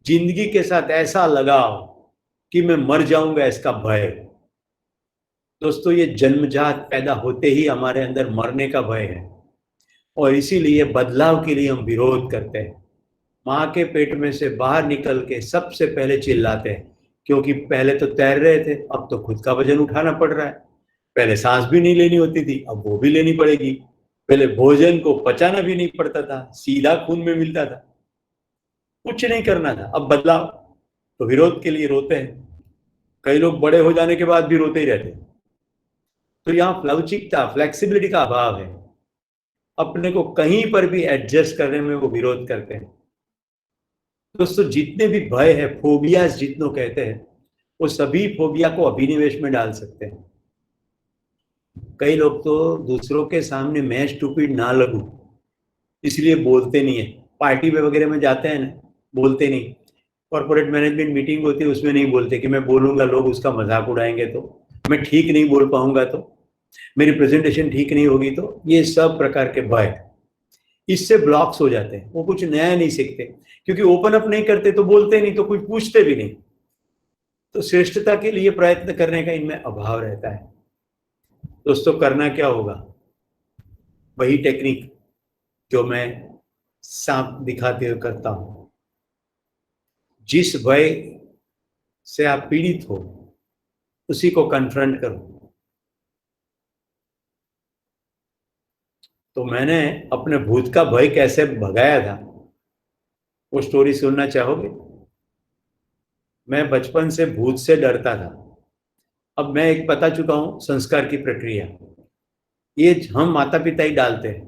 जिंदगी के साथ ऐसा लगाव कि मैं मर जाऊंगा, इसका भय. दोस्तों, ये जन्मजात पैदा होते ही हमारे अंदर मरने का भय है, और इसीलिए बदलाव के लिए हम विरोध करते हैं. माँ के पेट में से बाहर निकल के सबसे पहले चिल्लाते हैं, क्योंकि पहले तो तैर रहे थे, अब तो खुद का वजन उठाना पड़ रहा है. पहले सांस भी नहीं लेनी होती थी, अब वो भी लेनी पड़ेगी. पहले भोजन को पचाना भी नहीं पड़ता था, सीधा खून में मिलता था, कुछ नहीं करना था. अब बदलाव, तो विरोध के लिए रोते हैं. कई लोग बड़े हो जाने के बाद भी रोते ही रहते हैं. तो यहाँ लवचिकता, फ्लेक्सिबिलिटी का अभाव है. अपने को कहीं पर भी एडजस्ट करने में वो विरोध करते हैं. दोस्तों, जितने भी भय है, फोबियाज जितनों कहते हैं, वो सभी फोबिया को अभिनिवेश में डाल सकते हैं. कई लोग तो दूसरों के सामने मैं स्टूपिड ना लगूं इसलिए बोलते नहीं है. पार्टी में वगैरह में जाते हैं ना, बोलते नहीं. कॉर्पोरेट मैनेजमेंट मीटिंग होती है, उसमें नहीं बोलते कि मैं बोलूंगा लोग उसका मजाक उड़ाएंगे, तो मैं ठीक नहीं बोल पाऊंगा, तो मेरी प्रेजेंटेशन ठीक नहीं होगी. तो ये सब प्रकार के भय, इससे ब्लॉक्स हो जाते हैं. वो कुछ नया नहीं सीखते, क्योंकि ओपन अप नहीं करते तो बोलते नहीं, तो कुछ पूछते भी नहीं. तो श्रेष्ठता के लिए प्रयत्न करने का इनमें अभाव रहता है. दोस्तों, करना क्या होगा? वही टेक्निक जो मैं सांप दिखाते हुए करता हूं. जिस भय से आप पीड़ित हो उसी को कन्फ्रंट करो. तो मैंने अपने भूत का भय कैसे भगाया था, वो स्टोरी सुनना चाहोगे? मैं बचपन से भूत से डरता था. अब मैं एक बता चुका हूं संस्कार की प्रक्रिया. ये हम माता पिता ही डालते हैं.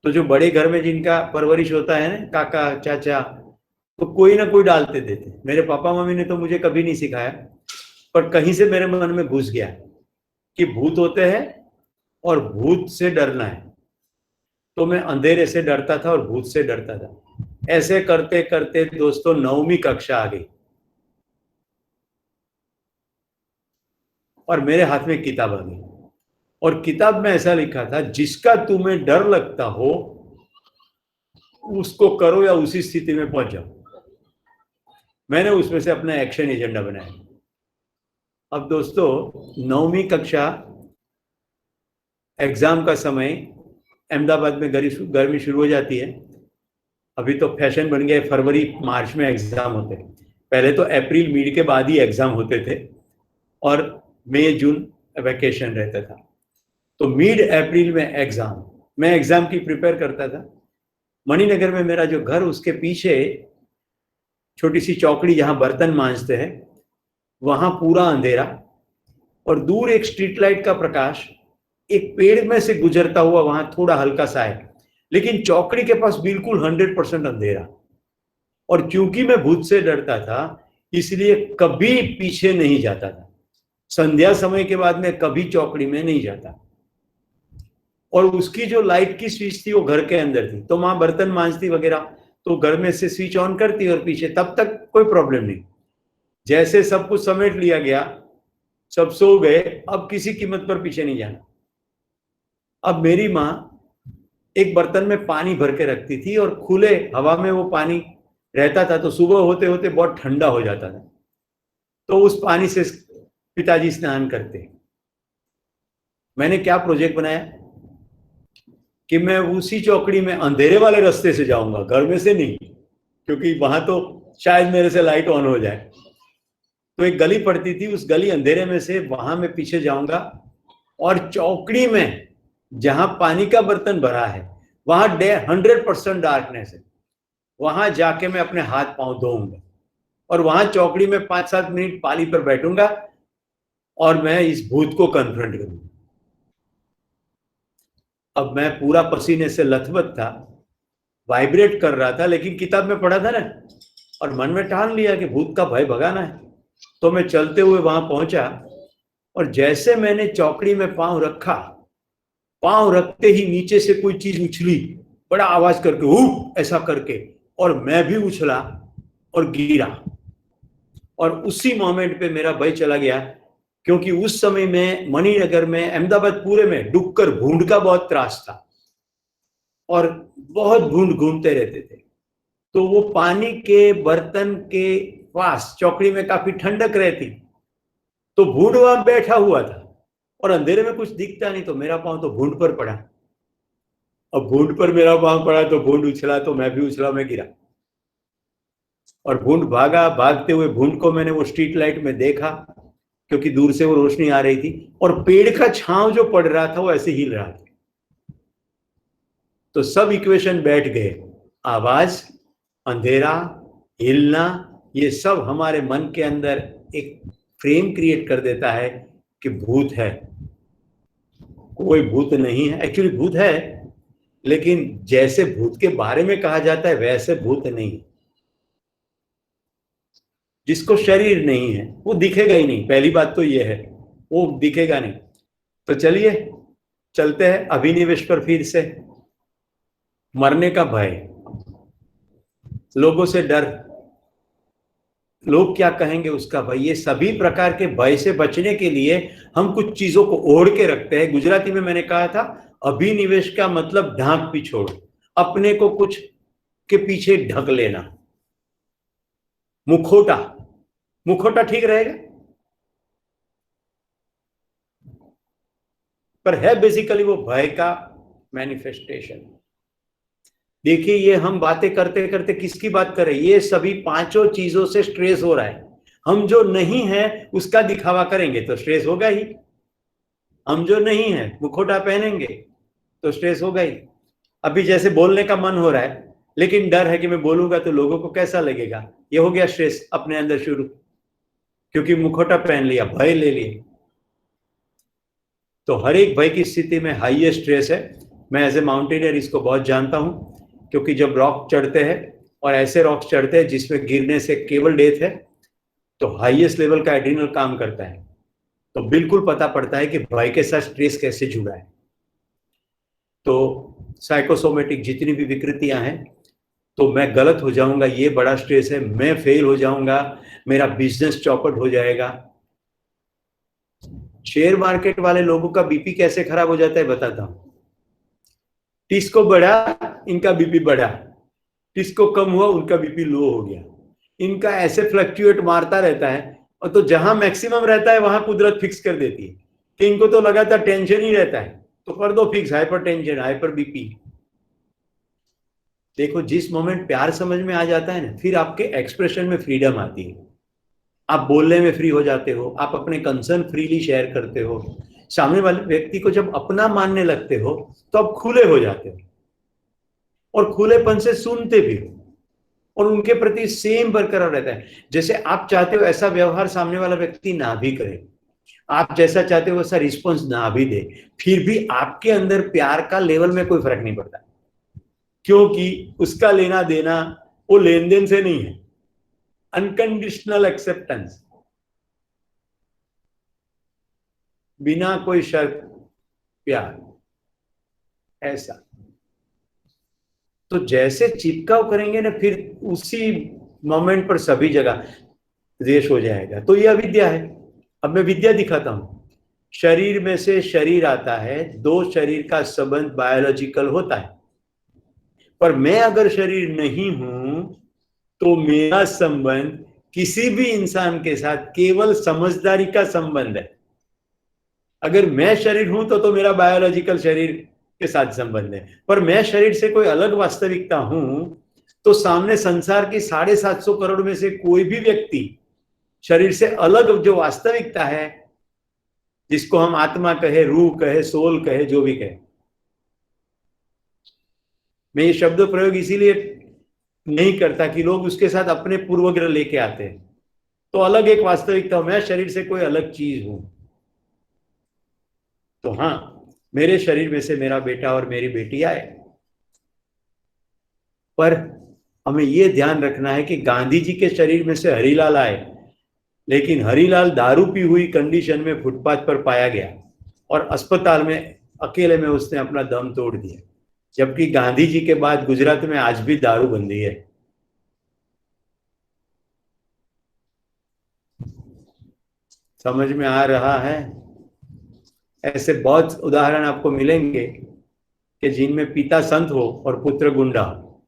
तो जो बड़े घर में जिनका परवरिश होता है ना, काका चाचा, तो कोई ना कोई डालते देते. मेरे पापा मम्मी ने तो मुझे कभी नहीं सिखाया, पर कहीं से मेरे मन में घुस गया कि भूत होते हैं और भूत से डरना है. तो मैं अंधेरे से डरता था और भूत से डरता था. ऐसे करते करते दोस्तों 9वीं कक्षा आ गई और मेरे हाथ में किताब आ गई. और किताब में ऐसा लिखा था, जिसका तुम्हें डर लगता हो उसको करो या उसी स्थिति में पहुंच जाओ. मैंने उसमें से अपना एक्शन एजेंडा बनाया. अब दोस्तों, 9वीं कक्षा, एग्जाम का समय, अहमदाबाद में गर्मी शुरू हो जाती है. अभी तो फैशन बन गया है, फरवरी मार्च में एग्जाम होते हैं. पहले तो अप्रैल मिड के बाद ही एग्जाम होते थे और मई जून वैकेशन रहता था. तो मिड अप्रैल में एग्जाम, मैं एग्जाम की प्रिपेयर करता था. मणिनगर में मेरा जो घर, उसके पीछे छोटी सी चौकड़ी जहां बर्तन मांजते हैं, वहां पूरा अंधेरा और दूर एक स्ट्रीट लाइट का प्रकाश एक पेड़ में से गुजरता हुआ वहां थोड़ा हल्का सा है. लेकिन चौकड़ी के पास बिल्कुल 100% अंधेरा. और क्योंकि मैं भूत से डरता था इसलिए कभी पीछे नहीं जाता था. संध्या समय के बाद मैं कभी चौकड़ी में नहीं जाता. और उसकी जो लाइट की स्विच थी वो घर के अंदर थी, तो माँ बर्तन मांजती वगैरह, तो घर में से स्विच ऑन करती और पीछे, तब तक कोई प्रॉब्लम नहीं. जैसे सब कुछ समेट लिया गया, सब सो गए, अब किसी कीमत पर पीछे नहीं जाना. अब मेरी माँ एक बर्तन में पानी भर के रखती थी और खुले हवा में वो पानी रहता था, तो सुबह होते होते बहुत ठंडा हो जाता था. तो उस पानी से पिताजी स्नान करते. मैंने क्या प्रोजेक्ट बनाया कि मैं उसी चौकड़ी में अंधेरे वाले रास्ते से जाऊंगा, घर में से नहीं, क्योंकि वहां तो शायद मेरे से लाइट ऑन हो जाए. तो एक गली पड़ती थी, उस गली अंधेरे में से वहां मैं पीछे जाऊंगा और चौकड़ी में जहां पानी का बर्तन भरा है वहां 100% डार्कनेस है. वहां जाके मैं अपने हाथ पांव धोऊंगा और वहां चौकड़ी में 5-7 मिनट पाली पर बैठूंगा और मैं इस भूत को कन्फ्रंट करूंगा. अब मैं पूरा पसीने से लथपथ था, वाइब्रेट कर रहा था, लेकिन किताब में पढ़ा था ना, और मन में ठान लिया कि भूत का भय भगाना है. तो मैं चलते हुए वहां पहुंचा और जैसे मैंने चौकड़ी में पांव रखा, पांव रखते ही नीचे से कोई चीज उछली, बड़ा आवाज करके, ऐसा करके, और मैं भी उछला और गिरा। और उसी मोमेंट पे मेरा भय चला गया, क्योंकि उस समय में मणिनगर में, अहमदाबाद पूरे में डुक्कर भूंड का बहुत त्रास था और बहुत भूंड घूमते रहते थे। तो वो पानी के बर्तन के पास चौकड़ी में काफी ठंडक रहती, तो भूंड वहां बैठा हुआ था और अंधेरे में कुछ दिखता नहीं, तो मेरा पांव तो भूंड पर पड़ा। अब भूंड पर मेरा पांव पड़ा तो भूंड उछला, तो मैं भी उछला, मैं गिरा और भूंड भागा। भागते हुए भूंड को मैंने वो स्ट्रीट लाइट में देखा, क्योंकि दूर से वो रोशनी आ रही थी, और पेड़ का छांव जो पड़ रहा था वो ऐसे हिल रहा था। तो सब इक्वेशन बैठ गए, आवाज, अंधेरा, हिलना, ये सब हमारे मन के अंदर एक फ्रेम क्रिएट कर देता है कि भूत है। कोई भूत नहीं है, एक्चुअली भूत है, लेकिन जैसे भूत के बारे में कहा जाता है वैसे भूत नहीं। जिसको शरीर नहीं है वो दिखेगा ही नहीं, पहली बात तो ये है, वो दिखेगा नहीं। तो चलिए चलते हैं अभिनिवेश पर फिर से। मरने का भय, लोगों से डर, लोग क्या कहेंगे उसका भय, ये सभी प्रकार के भय से बचने के लिए हम कुछ चीजों को ओढ़ के रखते हैं। गुजराती में मैंने कहा था, अभिनिवेश का मतलब ढांक पिछोड़, अपने को कुछ के पीछे ढक लेना। मुखोटा, मुखोटा ठीक रहेगा, पर है बेसिकली वो भय का मैनिफेस्टेशन। देखिए, ये हम बातें करते करते किसकी बात करें, ये सभी पांचों चीजों से स्ट्रेस हो रहा है। हम जो नहीं है उसका दिखावा करेंगे तो स्ट्रेस होगा ही, हम जो नहीं है मुखोटा पहनेंगे तो स्ट्रेस होगा ही। अभी जैसे बोलने का मन हो रहा है, लेकिन डर है कि मैं बोलूंगा तो लोगों को कैसा लगेगा, ये हो गया स्ट्रेस अपने अंदर शुरू, क्योंकि मुखोटा पहन लिया, भय ले लिया। तो हर एक भय की स्थिति में हाईएस्ट स्ट्रेस है। मैं एज ए माउंटेनियर इसको बहुत जानता हूं, क्योंकि जब रॉक चढ़ते हैं और ऐसे रॉक्स चढ़ते हैं जिसमें गिरने से केवल डेथ है, तो हाईएस्ट लेवल का एड्रिनल काम करता है, तो बिल्कुल पता पड़ता है कि भय के साथ स्ट्रेस कैसे जुड़ा है। तो साइकोसोमेटिक जितनी भी विकृतियां हैं, तो मैं गलत हो जाऊंगा ये बड़ा स्ट्रेस है, मैं फेल हो जाऊंगा, मेरा बिजनेस चौपट हो जाएगा। शेयर मार्केट वाले लोगों का बीपी कैसे खराब हो जाता है बताता हूं। टिस्को बढ़ा, इनका बीपी बढ़ा, टिस्को कम हुआ, उनका बीपी लो हो गया। इनका ऐसे फ्लक्चुएट मारता रहता है, और तो जहां मैक्सिमम रहता है वहां कुदरत फिक्स कर देती है कि इनको तो लगातार टेंशन ही रहता है, तो कर दो fix, hyper tension, hyper BP. देखो, जिस मोमेंट प्यार समझ में आ जाता है ना, फिर आपके एक्सप्रेशन में फ्रीडम आती है, आप बोलने में फ्री हो जाते हो, आप अपने कंसर्न फ्रीली शेयर करते हो। सामने वाले व्यक्ति को जब अपना मानने लगते हो तो आप खुले हो जाते हो, और खुलेपन से सुनते भी हो, और उनके प्रति सेम बरकरार रहता है। जैसे आप चाहते हो ऐसा व्यवहार सामने वाला व्यक्ति ना भी करे, आप जैसा चाहते हो वैसा रिस्पॉन्स ना भी दे, फिर भी आपके अंदर प्यार का लेवल में कोई फर्क नहीं पड़ता, क्योंकि उसका लेना देना वो लेन देन से नहीं है, अनकंडीशनल एक्सेप्टेंस, बिना कोई शर्त प्यार, ऐसा। तो जैसे चिपकाव करेंगे ना, फिर उसी मोमेंट पर सभी जगह द्वेष हो जाएगा। तो ये अविद्या है। अब मैं विद्या दिखाता हूं। शरीर में से शरीर आता है, दो शरीर का संबंध बायोलॉजिकल होता है, पर मैं अगर शरीर नहीं हूं तो मेरा संबंध किसी भी इंसान के साथ केवल समझदारी का संबंध है। अगर मैं शरीर हूं तो मेरा बायोलॉजिकल शरीर के साथ संबंध है, पर मैं शरीर से कोई अलग वास्तविकता हूं तो सामने संसार की 750 करोड़ में से कोई भी व्यक्ति शरीर से अलग जो वास्तविकता है, जिसको हम आत्मा कहे, रूह कहे, सोल कहे, जो भी कहे, मैं ये शब्द प्रयोग इसीलिए नहीं करता कि लोग उसके साथ अपने पूर्वग्रह लेके आते हैं, तो अलग एक वास्तविकता हो, मैं शरीर से कोई अलग चीज हूं। तो हाँ, मेरे शरीर में से मेरा बेटा और मेरी बेटी आए, पर हमें यह ध्यान रखना है कि गांधी जी के शरीर में से हरिलाल आए, लेकिन हरीलाल दारू पी हुई कंडीशन में फुटपाथ पर पाया गया और अस्पताल में अकेले में उसने अपना दम तोड़ दिया, जबकि गांधी जी के बाद गुजरात में आज भी दारूबंदी है। समझ में आ रहा है? ऐसे बहुत उदाहरण आपको मिलेंगे कि जिनमें पिता संत हो और पुत्र गुंडा हो।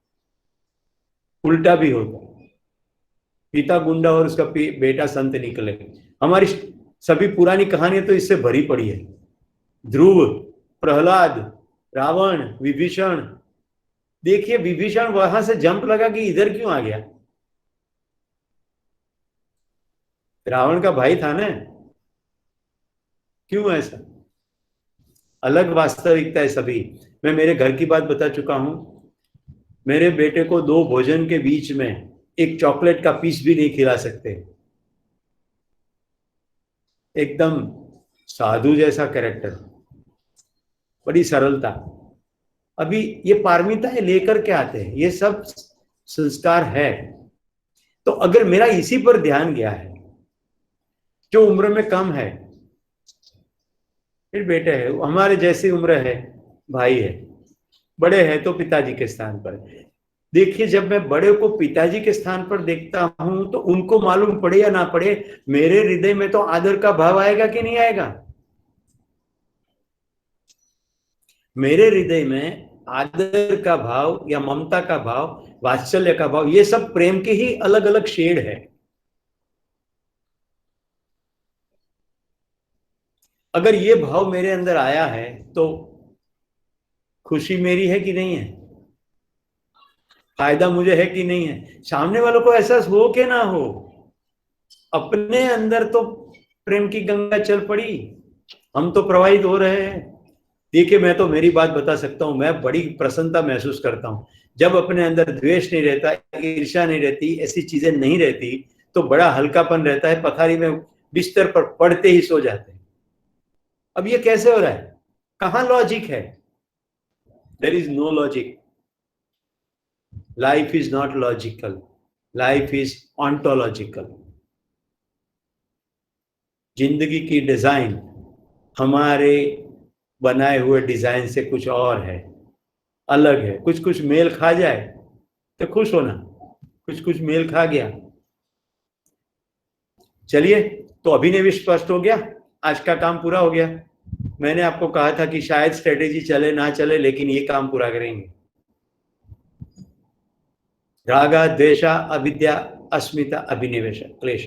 उल्टा भी होता, पिता गुंडा और उसका बेटा संत निकले। हमारी सभी पुरानी कहानियां तो इससे भरी पड़ी है। ध्रुव, प्रहलाद, रावण, विभीषण। देखिए विभीषण वहां से जंप लगा कि इधर क्यों आ गया? रावण का भाई था ना, क्यों ऐसा? अलग वास्तविकता है सभी। मैं मेरे घर की बात बता चुका हूं। मेरे बेटे को 2 भोजन के बीच में एक चॉकलेट का पीस भी नहीं खिला सकते। एकदम साधु जैसा कैरेक्टर, बड़ी सरलता। अभी ये पारमिताएं लेकर के आते हैं, ये सब संस्कार है। तो अगर मेरा इसी पर ध्यान गया है, जो उम्र में कम है, फिर बेटे है, हमारे जैसी उम्र है, भाई है, बड़े हैं तो पिताजी के स्थान पर। देखिए जब मैं बड़े को पिताजी के स्थान पर देखता हूं तो उनको मालूम पड़े या ना पड़े, मेरे हृदय में तो आदर का भाव आएगा कि नहीं आएगा? मेरे हृदय में आदर का भाव या ममता का भाव, वात्सल्य का भाव, ये सब प्रेम के ही अलग अलग शेड है। अगर ये भाव मेरे अंदर आया है तो खुशी मेरी है कि नहीं है? फायदा मुझे है कि नहीं है? सामने वालों को एहसास हो कि ना हो, अपने अंदर तो प्रेम की गंगा चल पड़ी, हम तो प्रवाहित हो रहे हैं। देखिए मैं तो मेरी बात बता सकता हूं, मैं बड़ी प्रसन्नता महसूस करता हूं जब अपने अंदर द्वेष नहीं रहता, ईर्ष्या नहीं रहती, ऐसी चीजें नहीं रहती, तो बड़ा हल्कापन रहता है। पथारी में बिस्तर पर पड़ते ही सो जाते हैं। अब ये कैसे हो रहा है? कहां लॉजिक है? There is no logic. Life is not logical, life is ontological. जिंदगी की डिजाइन हमारे बनाए हुए डिजाइन से कुछ और है, अलग है। कुछ कुछ मेल खा जाए तो खुश होना, कुछ कुछ मेल खा गया। चलिए, तो अभिनय भी स्पष्ट हो गया, आज का काम पूरा हो गया। मैंने आपको कहा था कि शायद स्ट्रेटेजी चले ना चले, लेकिन ये काम पूरा करेंगे। रागा, द्वेषा, अविद्या, अस्मिता, अभिनिवेश, क्लेश,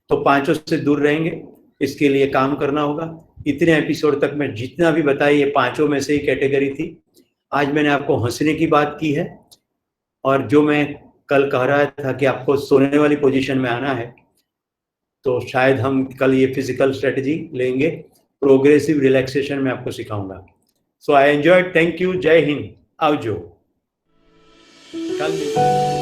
तो 5 से दूर रहेंगे। इसके लिए काम करना होगा। इतने एपिसोड तक मैं जितना भी बताया, ये 5 में से ही कैटेगरी थी। आज मैंने आपको हंसने की बात की है, और जो मैं कल कह रहा था कि आपको सोने वाली पोजीशन में आना है, तो शायद हम कल ये फिजिकल स्ट्रेटजी लेंगे। प्रोग्रेसिव रिलैक्सेशन में आपको सिखाऊंगा। सो आई एंजॉयड, थैंक यू, जय हिंद, आवजो। कल